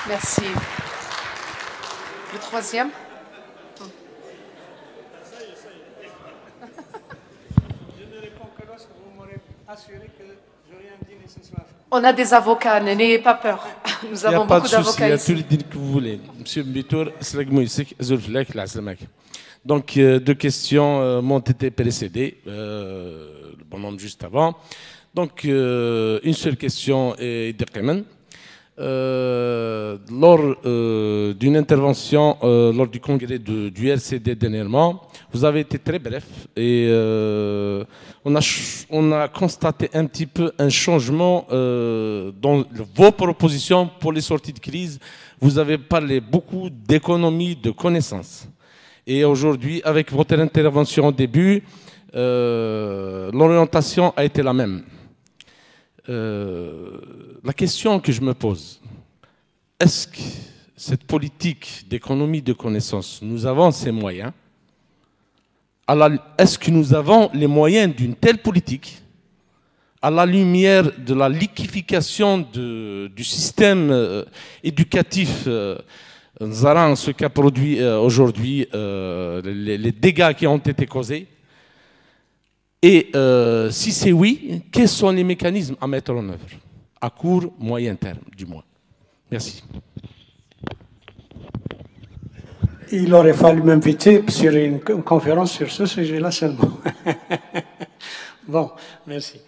Merci. Le troisième. On a des avocats, n'ayez pas peur. Nous avons beaucoup d'avocats ici. Il y a tous les dînes que vous voulez. Monsieur Mbitour, donc, deux questions m'ont été précédées, bon nombre juste avant. Donc, une seule question est de Qemen. Lors d'une intervention lors du congrès du RCD dernièrement, vous avez été très bref et on a constaté un petit peu un changement dans vos propositions pour les sorties de crise. Vous avez parlé beaucoup d'économie de connaissances. Et aujourd'hui, avec votre intervention au début, l'orientation a été la même. La question que je me pose, est-ce que cette politique d'économie de connaissances, nous avons ces moyens? Est-ce que nous avons les moyens d'une telle politique à la lumière de la liquéfaction du système éducatif Zara, ce qu'a produit aujourd'hui, les dégâts qui ont été causés? Et si c'est oui, quels sont les mécanismes à mettre en œuvre, à court, moyen terme, du moins? Merci. Il aurait fallu m'inviter sur une conférence sur ce sujet-là seulement. Bon, merci.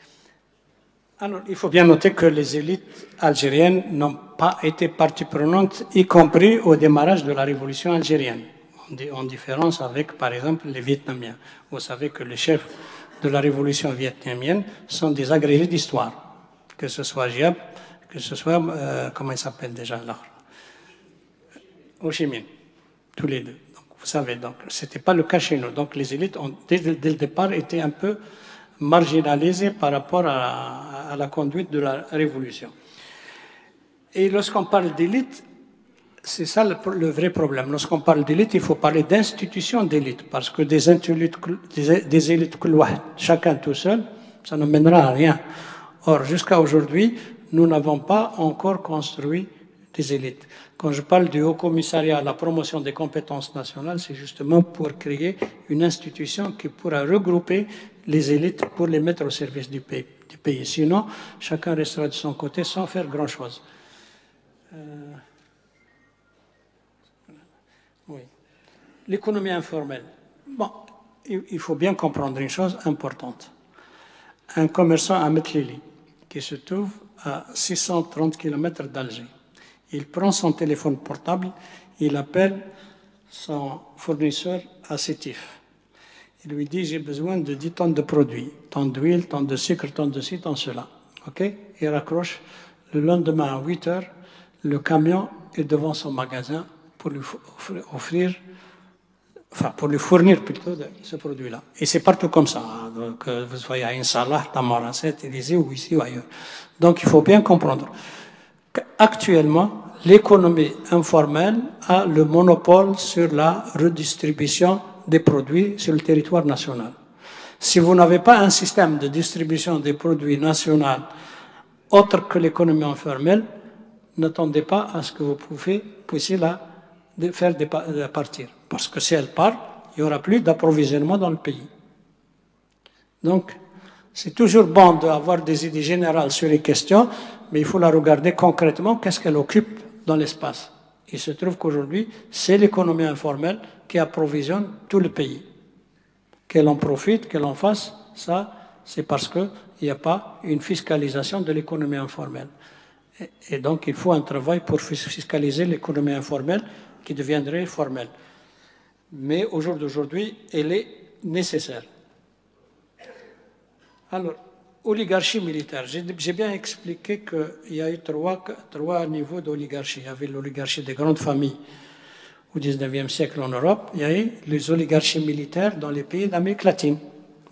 Alors, il faut bien noter que les élites algériennes n'ont pas été partie prenante, y compris au démarrage de la révolution algérienne, en différence avec, par exemple, les Vietnamiens. Vous savez que les chefs de la révolution vietnamienne sont des agrégés d'histoire, que ce soit Giap, que ce soit, comment il s'appelle déjà là, Ho Chi Minh, tous les deux. Donc, vous savez, donc, c'était pas le cas chez nous. Donc, les élites ont, dès le départ, été un peu marginalisées par rapport à la conduite de la révolution. Et lorsqu'on parle d'élite, c'est ça le vrai problème. Lorsqu'on parle d'élite, il faut parler d'institutions d'élite, parce que des élites, chacun tout seul, ça ne mènera à rien. Or, jusqu'à aujourd'hui, nous n'avons pas encore construit des élites. Quand je parle du Haut Commissariat à la promotion des compétences nationales, c'est justement pour créer une institution qui pourra regrouper les élites pour les mettre au service du pays. Sinon, chacun restera de son côté sans faire grand-chose. Oui. L'économie informelle. Bon, il faut bien comprendre une chose importante. Un commerçant à Metlili, qui se trouve à 630 km d'Alger, il prend son téléphone portable, il appelle son fournisseur à Sétif. Il lui dit, j'ai besoin de 10 tonnes de produits, tant d'huile, tant de sucre, tant de ci, tant de cela. Okay? Il raccroche. Le lendemain à 8 heures, le camion est devant son magasin pour lui pour lui fournir plutôt ce produit-là. Et c'est partout comme ça. Donc, vous voyez à Insalah, Tamarasset, Élysée ou ici ou ailleurs. Donc, il faut bien comprendre qu'actuellement, l'économie informelle a le monopole sur la redistribution des produits sur le territoire national. Si vous n'avez pas un système de distribution des produits national autre que l'économie informelle, n'attendez pas à ce que vous puissiez la faire partir. Parce que si elle part, il n'y aura plus d'approvisionnement dans le pays. Donc, c'est toujours bon d'avoir des idées générales sur les questions, mais il faut la regarder concrètement, qu'est-ce qu'elle occupe dans l'espace. Il se trouve qu'aujourd'hui, c'est l'économie informelle qui approvisionne tout le pays. Qu'elle en profite, qu'elle en fasse, ça, c'est parce qu'il n'y a pas une fiscalisation de l'économie informelle. Et donc, il faut un travail pour fiscaliser l'économie informelle qui deviendrait formelle. Mais au jour d'aujourd'hui, elle est nécessaire. Alors, oligarchie militaire. J'ai bien expliqué qu'il y a eu trois niveaux d'oligarchie. Il y avait l'oligarchie des grandes familles au XIXe siècle en Europe. Il y a eu les oligarchies militaires dans les pays d'Amérique latine,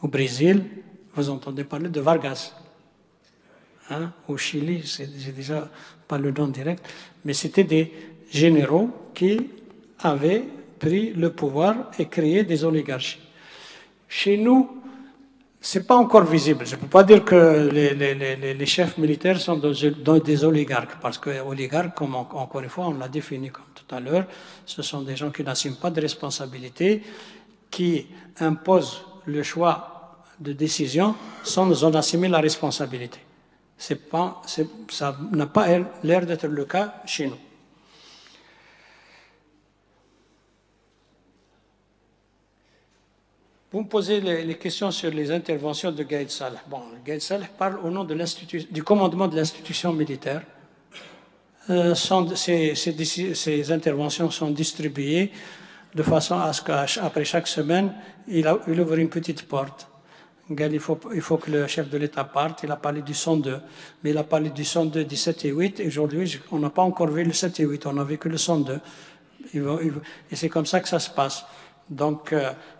au Brésil, Vous entendez parler de Vargas. Hein? Au Chili, j'ai déjà pas le nom direct, mais c'était des généraux qui avaient pris le pouvoir et créé des oligarchies. Chez nous, c'est pas encore visible. Je ne peux pas dire que les chefs militaires sont des oligarques, parce que oligarques, comme encore une fois, on l'a défini comme tout à l'heure, ce sont des gens qui n'assument pas de responsabilité, qui imposent le choix de décision sans en assumer la responsabilité. Ça n'a pas l'air d'être le cas chez nous. Vous me posez les questions sur les interventions de Gaïd Salah. Bon, Gaïd Salah parle au nom du commandement de l'institution militaire. Ces interventions sont distribuées de façon à ce qu'après chaque semaine, il ouvre une petite porte. Il faut que le chef de l'État parte. Il a parlé du 102, mais il a parlé du 102, du 7 et 8. Et aujourd'hui, on n'a pas encore vu le 7 et 8, on a vu que le 102. Et c'est comme ça que ça se passe. Donc,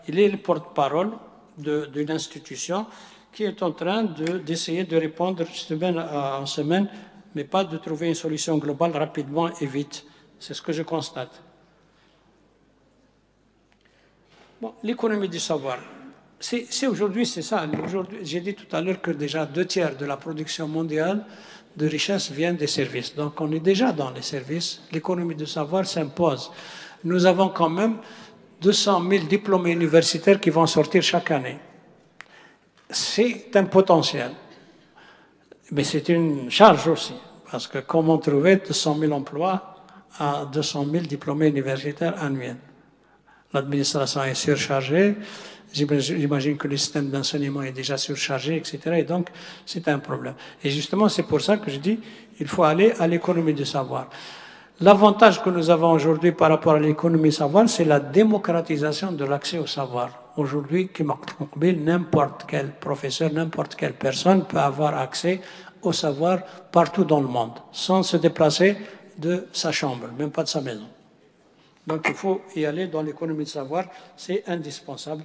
il est le porte-parole d'une institution qui est en train d'essayer de répondre semaine en semaine, mais pas de trouver une solution globale rapidement et vite. C'est ce que je constate. Bon, l'économie du savoir. Aujourd'hui, c'est ça. J'ai dit tout à l'heure que déjà 2/3 de la production mondiale de richesse vient des services. Donc, on est déjà dans les services. L'économie du savoir s'impose. Nous avons quand même 200 000 diplômés universitaires qui vont sortir chaque année. C'est un potentiel. Mais c'est une charge aussi. Parce que comment trouver 200 000 emplois à 200 000 diplômés universitaires annuels? L'administration est surchargée. J'imagine que le système d'enseignement est déjà surchargé, etc. Et donc, c'est un problème. Et justement, c'est pour ça que je dis qu'il faut aller à l'économie du savoir. L'avantage que nous avons aujourd'hui par rapport à l'économie du savoir, c'est la démocratisation de l'accès au savoir. Aujourd'hui, n'importe quel professeur, n'importe quelle personne peut avoir accès au savoir partout dans le monde, sans se déplacer de sa chambre, même pas de sa maison. Donc il faut y aller dans l'économie du savoir, c'est indispensable.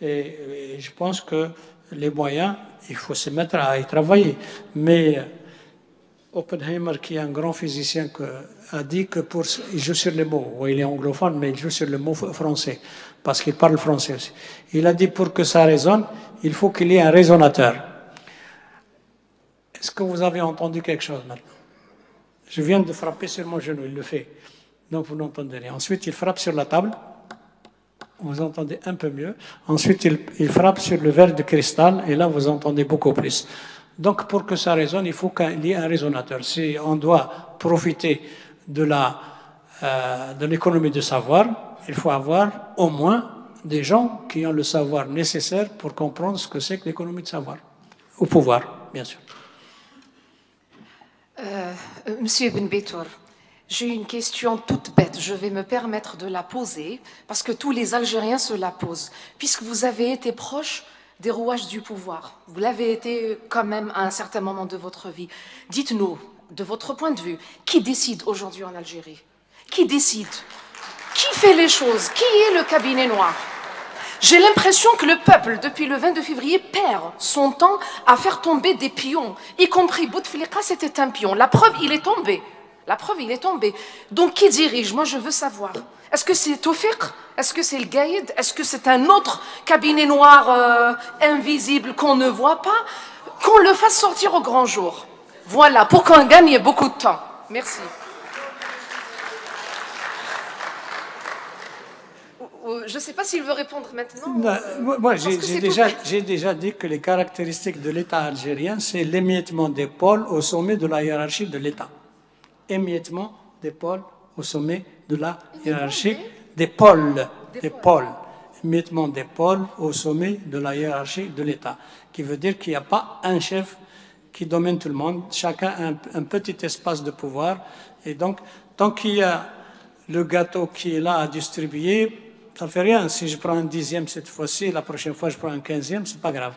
Et je pense que les moyens, il faut se mettre à y travailler. Mais Oppenheimer, qui est un grand physicien, a dit que il joue sur les mots. Oui, il est anglophone, mais il joue sur le mot français, parce qu'il parle français aussi. Il a dit pour que ça résonne, il faut qu'il y ait un résonateur. Est-ce que vous avez entendu quelque chose maintenant? Je viens de frapper sur mon genou, il le fait. Donc vous n'entendez rien. Ensuite, il frappe sur la table. Vous entendez un peu mieux. Ensuite, il frappe sur le verre de cristal, et là, vous entendez beaucoup plus. Donc, pour que ça résonne, il faut qu'il y ait un résonateur. Si on doit profiter de l'économie du savoir, il faut avoir au moins des gens qui ont le savoir nécessaire pour comprendre ce que c'est que l'économie du savoir. Au pouvoir, bien sûr. Monsieur Ben Bitour, j'ai une question toute bête. Je vais me permettre de la poser parce que tous les Algériens se la posent. Puisque vous avez été proche des rouages du pouvoir, vous l'avez été quand même à un certain moment de votre vie. Dites-nous, de votre point de vue, qui décide aujourd'hui en Algérie? Qui décide? Qui fait les choses? Qui est le cabinet noir? J'ai l'impression que le peuple, depuis le 22 février, perd son temps à faire tomber des pions, y compris Bouteflika, c'était un pion. La preuve, il est tombé. La preuve, il est tombé. Donc, qui dirige? Moi, je veux savoir. Est-ce que c'est Tawfiq? Est-ce que c'est le Gaïd? Est-ce que c'est un autre cabinet noir invisible qu'on ne voit pas? Qu'on le fasse sortir au grand jour. Voilà, pour qu'on gagne beaucoup de temps. Merci. Je ne sais pas s'il veut répondre maintenant. Moi, j'ai déjà dit que les caractéristiques de l'État algérien, c'est l'émiettement des pôles au sommet de la hiérarchie de l'État. Émiettement des pôles au sommet de la hiérarchie des pôles. Émiettement des pôles au sommet de la hiérarchie de l'État. Qui veut dire qu'il n'y a pas un chef qui domine tout le monde. Chacun a un petit espace de pouvoir. Et donc, tant qu'il y a le gâteau qui est là à distribuer, ça ne fait rien. Si je prends un 10e cette fois-ci, la prochaine fois je prends un 15e, c'est pas grave.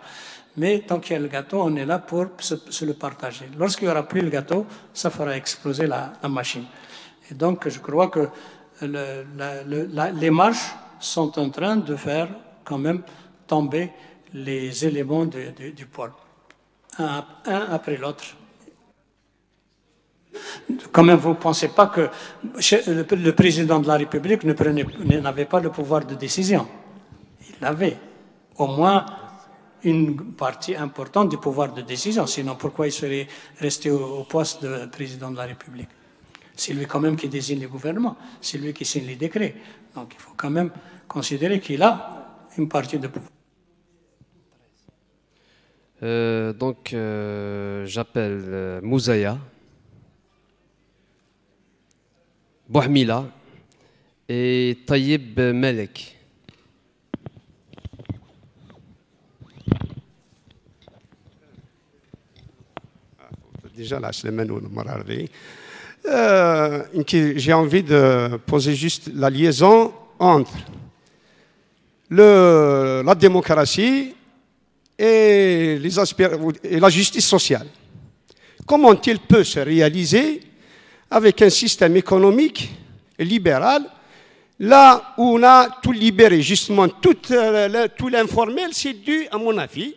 Mais tant qu'il y a le gâteau, on est là pour se le partager. Lorsqu'il n'y aura plus le gâteau, ça fera exploser la machine. Et donc, je crois que les marches sont en train de faire quand même tomber les éléments du pôle, un après l'autre. Quand même, vous ne pensez pas que le président de la République n'avait pas le pouvoir de décision. Il avait au moins une partie importante du pouvoir de décision. Sinon, pourquoi il serait resté au poste de président de la République? C'est lui quand même qui désigne les gouvernements, c'est lui qui signe les décrets. Donc il faut quand même considérer qu'il a une partie de pouvoir. J'appelle Mouzaya, Bouhmila et Taïeb Melek. Déjà la semaine où j'ai envie de poser juste la liaison entre la démocratie et la justice sociale. Comment il peut se réaliser avec un système économique libéral, là où on a tout libéré, justement, tout l'informel, c'est dû, à mon avis,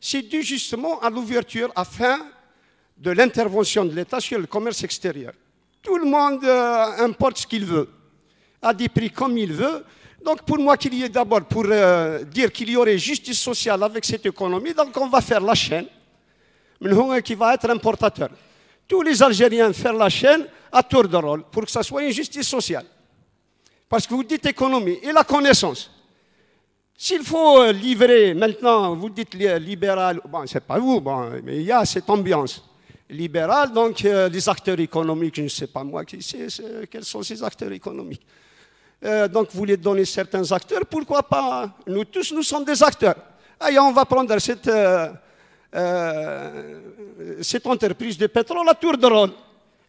c'est dû justement à l'ouverture afin de l'intervention de l'État sur le commerce extérieur. Tout le monde importe ce qu'il veut, à des prix comme il veut. Donc pour moi, qu'il y ait d'abord, pour dire qu'il y aurait justice sociale avec cette économie, donc on va faire la chaîne, qui va être importateur. Tous les Algériens faire la chaîne à tour de rôle, pour que ça soit une justice sociale. Parce que vous dites économie et la connaissance. S'il faut livrer, maintenant, vous dites libéral, bon, c'est pas vous, bon, mais il y a cette ambiance libérale, donc les acteurs économiques, je ne sais pas moi quels sont ces acteurs économiques. Donc vous voulez donner certains acteurs, pourquoi pas? Nous tous, nous sommes des acteurs. Et on va prendre cette entreprise de pétrole à tour de rôle.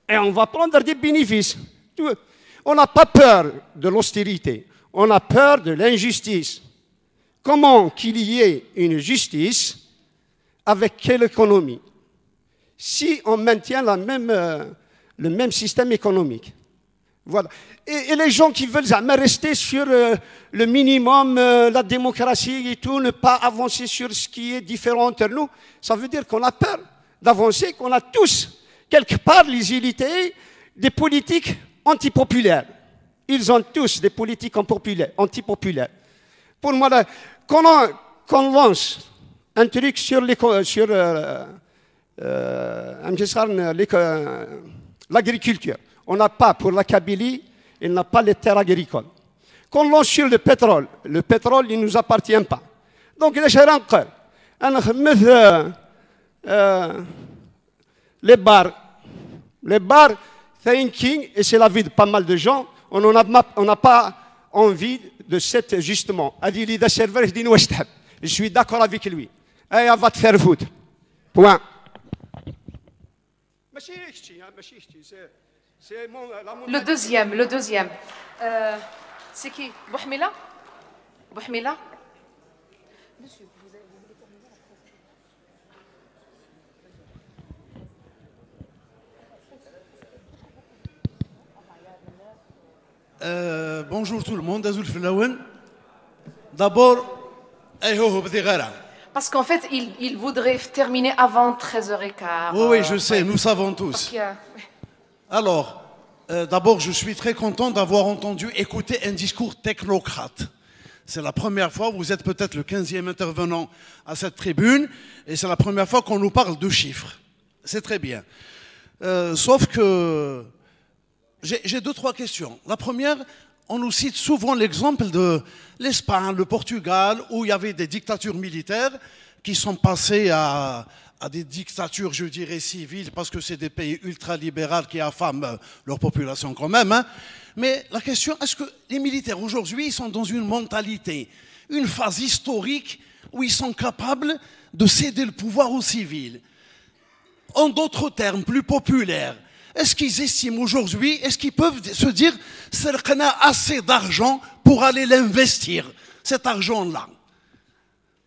Et on va prendre des bénéfices. On n'a pas peur de l'austérité, on a peur de l'injustice. Comment qu'il y ait une justice avec quelle économie? Si on maintient le même système économique. Voilà. Et les gens qui veulent rester sur le minimum, la démocratie et tout, ne pas avancer sur ce qui est différent entre nous, ça veut dire qu'on a peur d'avancer, qu'on a tous, quelque part, les idées des politiques antipopulaires. Ils ont tous des politiques antipopulaires. Pour moi, qu'on lance un truc sur l'agriculture. On n'a pas, pour la Kabylie, il n'a pas les terres agricoles. Qu'on lance sur le pétrole, il ne nous appartient pas. Donc, les bars, thinking, et c'est l'avis de pas mal de gens, on n'a pas envie de cette, justement. Je suis d'accord avec lui. Et on va te faire foutre. Point. Le deuxième. C'est qui? Bouhmila? Bouhmila? Monsieur, vous avez bonjour tout le monde, Azoul Flaouen. D'abord, parce qu'en fait, il voudrait terminer avant 13h15. Oui, je sais, nous savons tous. Alors, d'abord, je suis très content d'avoir écouté un discours technocrate. C'est la première fois, vous êtes peut-être le 15e intervenant à cette tribune, et c'est la première fois qu'on nous parle de chiffres. C'est très bien. Sauf que j'ai deux, trois questions. La première, on nous cite souvent l'exemple de l'Espagne, le Portugal, où il y avait des dictatures militaires qui sont passées à des dictatures, je dirais, civiles, parce que c'est des pays ultralibéraux qui affament leur population quand même. Hein. Mais la question, est-ce que les militaires aujourd'hui, ils sont dans une mentalité, une phase historique où ils sont capables de céder le pouvoir aux civils? En d'autres termes, plus populaires, est-ce qu'ils estiment aujourd'hui, est-ce qu'ils peuvent se dire qu'on a assez d'argent pour aller l'investir, cet argent-là?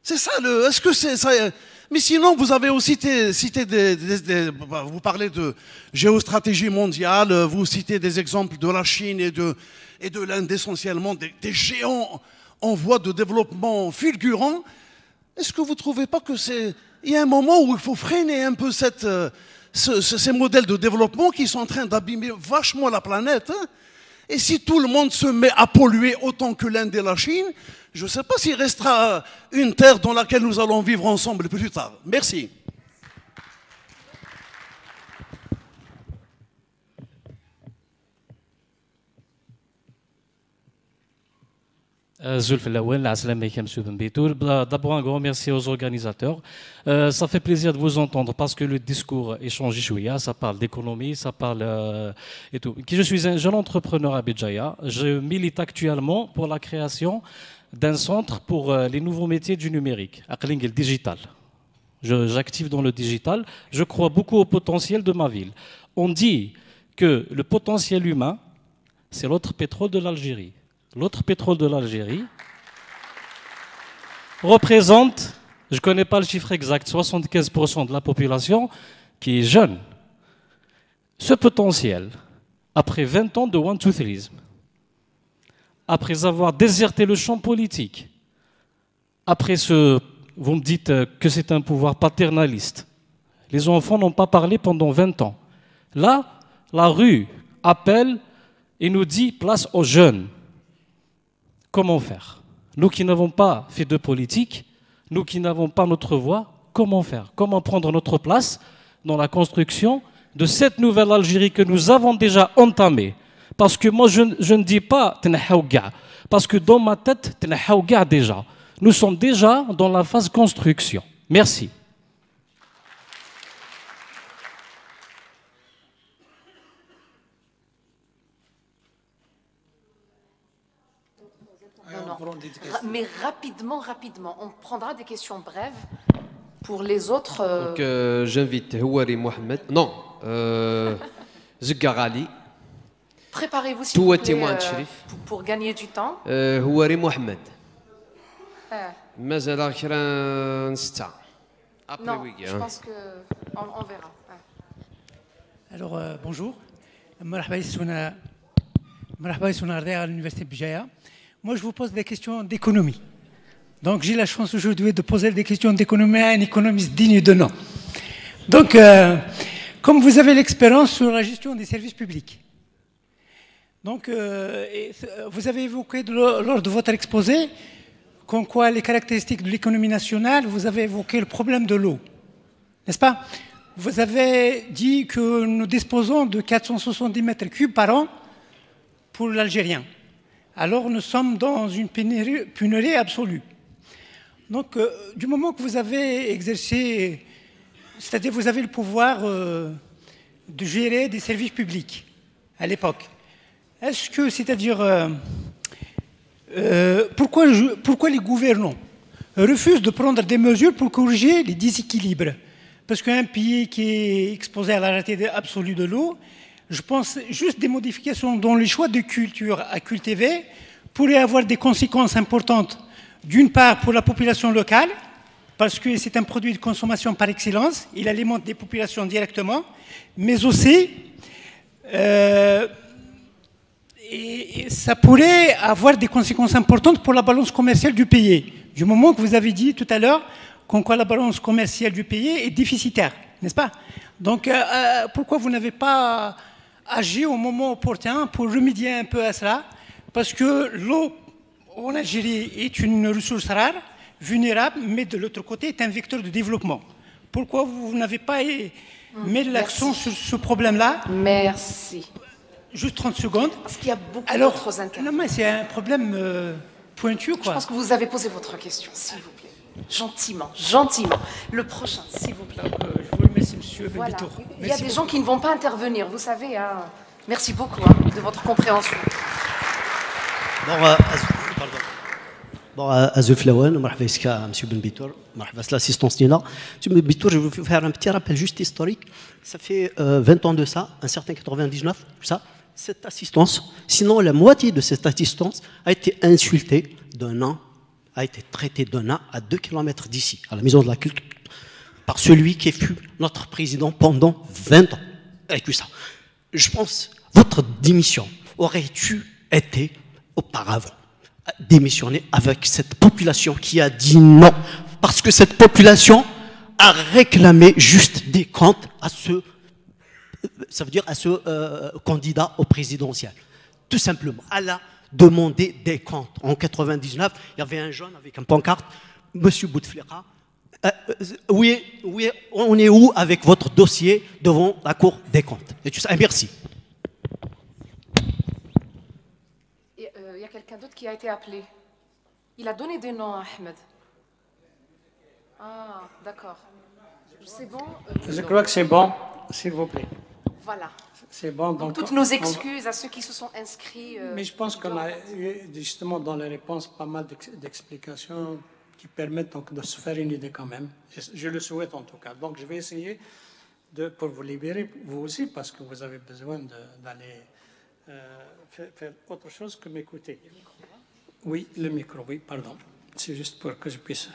C'est ça le... Est-ce que c'est ça? Mais sinon, vous avez aussi cité vous parlez de géostratégie mondiale, vous citez des exemples de la Chine et de l'Inde essentiellement, des géants en voie de développement fulgurant. Est-ce que vous ne trouvez pas que il y a un moment où il faut freiner un peu ces modèles de développement qui sont en train d'abîmer vachement la planète, hein? Et si tout le monde se met à polluer autant que l'Inde et la Chine, je ne sais pas s'il restera une terre dans laquelle nous allons vivre ensemble plus tard. Merci. D'abord, un grand merci aux organisateurs. Ça fait plaisir de vous entendre parce que le discours est changé chouïa. Ça parle d'économie, ça parle et tout. Je suis un jeune entrepreneur à Béjaïa. Je milite actuellement pour la création d'un centre pour les nouveaux métiers du numérique, Aqling el digital. J'active dans le digital. Je crois beaucoup au potentiel de ma ville. On dit que le potentiel humain, c'est l'autre pétrole de l'Algérie. L'autre pétrole de l'Algérie représente, je ne connais pas le chiffre exact, 75% de la population qui est jeune. Ce potentiel, après 20 ans de one-two-threeisme, après avoir déserté le champ politique, après vous me dites que c'est un pouvoir paternaliste, les enfants n'ont pas parlé pendant 20 ans. Là, la rue appelle et nous dit place aux jeunes. Comment faire? Nous qui n'avons pas fait de politique, nous qui n'avons pas notre voix, comment faire? Comment prendre notre place dans la construction de cette nouvelle Algérie que nous avons déjà entamée? Parce que moi, je ne dis pas Tenahaouga, parce que dans ma tête, Tenahaouga déjà. Nous sommes déjà dans la phase construction. Merci. Mais rapidement, on prendra des questions brèves pour les autres. Donc j'invite Houari Mohamed. Non, Zgarali. Préparez-vous s'il vous plaît pour gagner du temps. Houari Mohamed. مازال كرا نستا. Non, je pense qu'on verra. Alors bonjour. مرحبا يسونا à l'université Béjaïa. Moi, je vous pose des questions d'économie. Donc, j'ai la chance aujourd'hui de poser des questions d'économie à un économiste digne de nom. Donc, comme vous avez l'expérience sur la gestion des services publics, donc, vous avez évoqué lors de votre exposé comme quoi les caractéristiques de l'économie nationale, vous avez évoqué le problème de l'eau, n'est-ce pas? Vous avez dit que nous disposons de 470 mètres cubes par an pour l'Algérien. Alors nous sommes dans une pénurie absolue. Donc, du moment que vous avez exercé, c'est-à-dire vous avez le pouvoir de gérer des services publics à l'époque, est-ce que, c'est-à-dire, pourquoi les gouvernants refusent de prendre des mesures pour corriger les déséquilibres? Parce qu'un pays qui est exposé à la rareté absolue de l'eau, je pense juste des modifications dans les choix de culture à cultiver pourraient avoir des conséquences importantes, d'une part pour la population locale, parce que c'est un produit de consommation par excellence, il alimente des populations directement, mais aussi, et ça pourrait avoir des conséquences importantes pour la balance commerciale du pays. Du moment que vous avez dit tout à l'heure qu'en quoi la balance commerciale du pays est déficitaire, n'est-ce pas? Donc, pourquoi vous n'avez pas agi au moment opportun pour remédier un peu à cela? Parce que l'eau en Algérie est une ressource rare, vulnérable, mais de l'autre côté est un vecteur de développement. Pourquoi vous n'avez pas mis l'accent sur ce problème-là? Merci. Juste 30 secondes. Parce qu'il y a beaucoup d'autres intervenants. Non, mais c'est un problème pointu, quoi. Je pense que vous avez posé votre question, s'il vous plaît. Gentiment, gentiment. Le prochain, s'il vous plaît. Je vous remercie, monsieur Bembitour. Il y a des gens qui ne vont pas intervenir, vous savez. Hein. Merci beaucoup de votre compréhension. Bon, Azul Flawen, monsieur Bembitour, c'est l'assistance Nina. Monsieur Bembitour, je vais vous faire un petit rappel juste historique. Ça fait 20 ans de ça, un certain 99, ça, cette assistance, sinon la moitié de cette assistance a été insultée d'un an, a été traitée d'un an à 2 km d'ici, à la Maison de la Culture, par celui qui fut notre président pendant 20 ans. Avec ça, je pense votre démission aurait-tu été auparavant démissionner avec cette population qui a dit non parce que cette population a réclamé juste des comptes à ce, ça veut dire à ce candidat au présidentiel. Tout simplement, elle a demandé des comptes. En 99, il y avait un jeune avec un pancarte, Monsieur Bouteflika, oui, on est où avec votre dossier devant la Cour des comptes? Et tout ça, merci. Il y a quelqu'un d'autre qui a été appelé. Il a donné des noms à Ahmed. Ah, d'accord. C'est bon? Je crois que c'est bon, s'il vous plaît. Voilà. C'est bon. Donc toutes nos excuses à ceux qui se sont inscrits. Mais je pense qu'on a eu justement dans les réponses pas mal d'explications qui permettent donc de se faire une idée quand même. Je le souhaite en tout cas. Donc je vais essayer pour vous libérer, vous aussi, parce que vous avez besoin d'aller faire autre chose que m'écouter. Oui, le micro, oui, pardon. C'est juste pour que je puisse...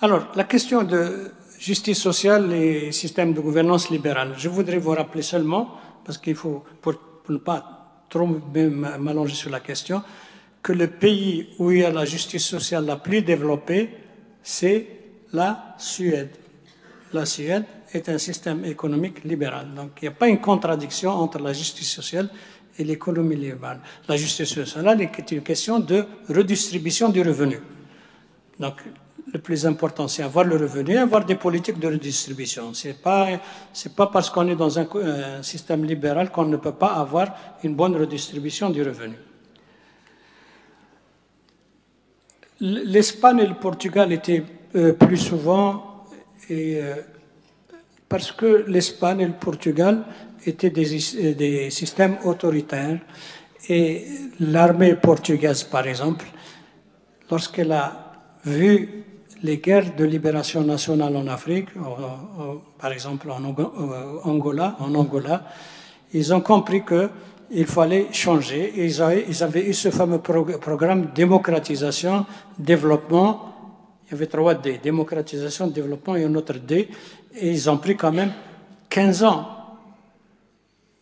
Alors, la question de justice sociale et système de gouvernance libérale, je voudrais vous rappeler seulement, parce qu'il faut, pour ne pas trop m'allonger sur la question, que le pays où il y a la justice sociale la plus développée, c'est la Suède. La Suède est un système économique libéral. Donc, il n'y a pas une contradiction entre la justice sociale et l'économie libérale. La justice sociale est une question de redistribution du revenu. Donc, le plus important, c'est avoir le revenu, avoir des politiques de redistribution. C'est pas parce qu'on est dans un système libéral qu'on ne peut pas avoir une bonne redistribution du revenu. L'Espagne et le Portugal étaient plus souvent, parce que l'Espagne et le Portugal étaient des systèmes autoritaires, et l'armée portugaise, par exemple, lorsqu'elle a vu les guerres de libération nationale en Afrique, par exemple en Angola, ils ont compris qu'il fallait changer. Et ils avaient eu ce fameux programme démocratisation, développement. Il y avait 3 D, démocratisation, développement et un autre D. Et ils ont pris quand même 15 ans.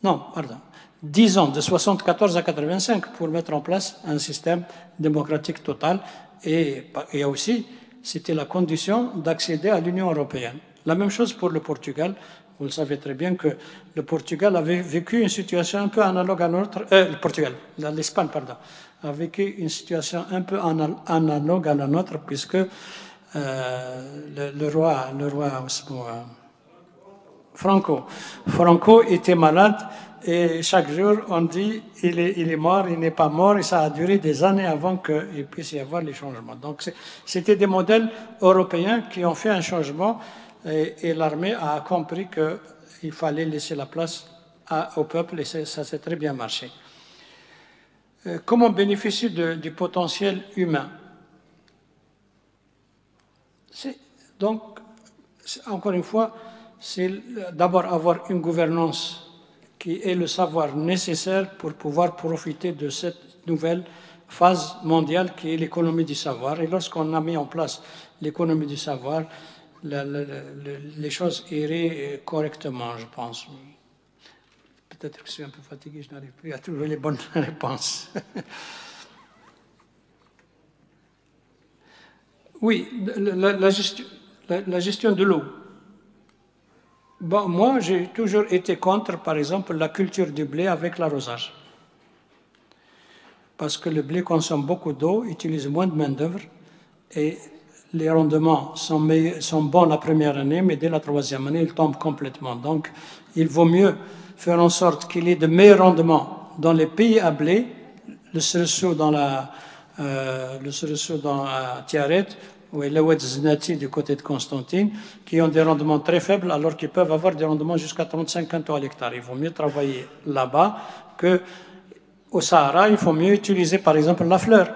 Non, pardon. 10 ans, de 74 à 85, pour mettre en place un système démocratique total. Et aussi, c'était la condition d'accéder à l'Union européenne. La même chose pour le Portugal. Vous le savez très bien que le Portugal avait vécu une situation un peu analogue à notre... l'Espagne, pardon, a vécu une situation un peu analogue à la nôtre, puisque le roi Franco était malade, et chaque jour on dit il est mort, il n'est pas mort, et ça a duré des années avant qu'il puisse y avoir les changements. Donc c'était des modèles européens qui ont fait un changement, et l'armée a compris qu'il fallait laisser la place au peuple, et ça s'est très bien marché. Comment bénéficier du potentiel humain? Donc, encore une fois, c'est d'abord avoir une gouvernance qui ait le savoir nécessaire pour pouvoir profiter de cette nouvelle phase mondiale qui est l'économie du savoir. Et lorsqu'on a mis en place l'économie du savoir, les choses iraient correctement, je pense. Peut-être que je suis un peu fatigué, je n'arrive plus à trouver les bonnes réponses. Oui, la gestion de l'eau. Bon, moi, j'ai toujours été contre, par exemple, la culture du blé avec l'arrosage. Parce que le blé consomme beaucoup d'eau, utilise moins de main-d'œuvre, et les rendements sont bons la première année, mais dès la 3e année, ils tombent complètement. Donc, il vaut mieux faire en sorte qu'il y ait de meilleurs rendements dans les pays à blé, le Cereço dans la Tiaret, ou le Oued Znati du côté de Constantine, qui ont des rendements très faibles, alors qu'ils peuvent avoir des rendements jusqu'à 35 à l'hectare. Il vaut mieux travailler là-bas qu'au Sahara. Il faut mieux utiliser, par exemple, la fleur,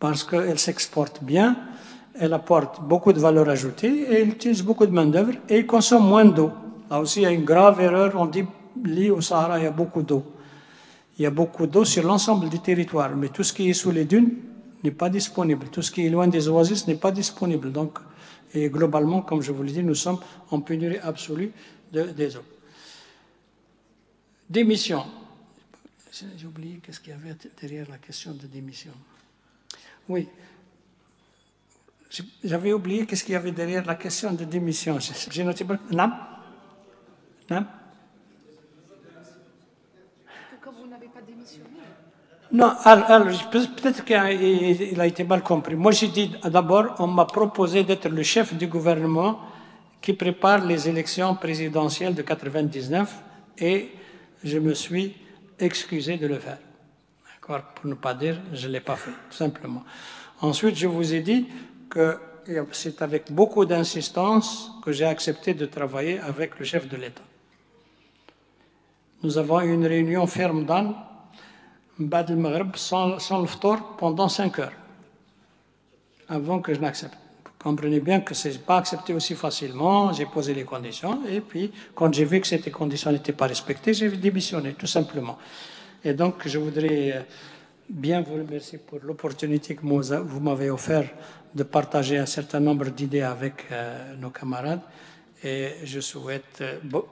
parce qu'elle s'exporte bien, elle apporte beaucoup de valeur ajoutée, et elle utilise beaucoup de main-d'œuvre, et elle consomme moins d'eau. Là aussi, il y a une grave erreur. On dit au Sahara, il y a beaucoup d'eau. Il y a beaucoup d'eau sur l'ensemble du territoire, mais tout ce qui est sous les dunes n'est pas disponible. Tout ce qui est loin des oasis n'est pas disponible. Donc, et globalement, comme je vous l'ai dit, nous sommes en pénurie absolue des eaux. Démission. J'ai oublié qu'est-ce qu'il y avait derrière la question de démission. Oui. J'avais oublié qu'est-ce qu'il y avait derrière la question de démission. J'ai noté. Non. Non. Pourquoi vous n'avez pas démissionné? Non, alors peut-être qu'il a été mal compris. Moi, j'ai dit d'abord, on m'a proposé d'être le chef du gouvernement qui prépare les élections présidentielles de 99 et je me suis excusé de le faire. D'accord? Pour ne pas dire, je ne l'ai pas fait, tout simplement. Ensuite, je vous ai dit que c'est avec beaucoup d'insistance que j'ai accepté de travailler avec le chef de l'État. Nous avons eu une réunion ferme dans Bad el-Maghreb sans le ftor pendant 5 heures avant que je n'accepte. Vous comprenez bien que ce n'est pas accepté aussi facilement. J'ai posé les conditions et puis quand j'ai vu que ces conditions n'étaient pas respectées, j'ai démissionné tout simplement. Et donc je voudrais bien vous remercier pour l'opportunité que vous m'avez offert de partager un certain nombre d'idées avec nos camarades. Et je souhaite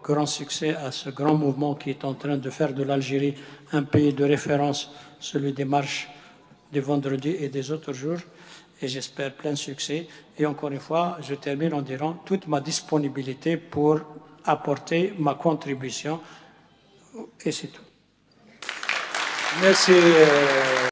grand succès à ce grand mouvement qui est en train de faire de l'Algérie un pays de référence, celui des marches des vendredis et des autres jours. Et j'espère plein succès. Et encore une fois, je termine en disant toute ma disponibilité pour apporter ma contribution. Et c'est tout. Merci.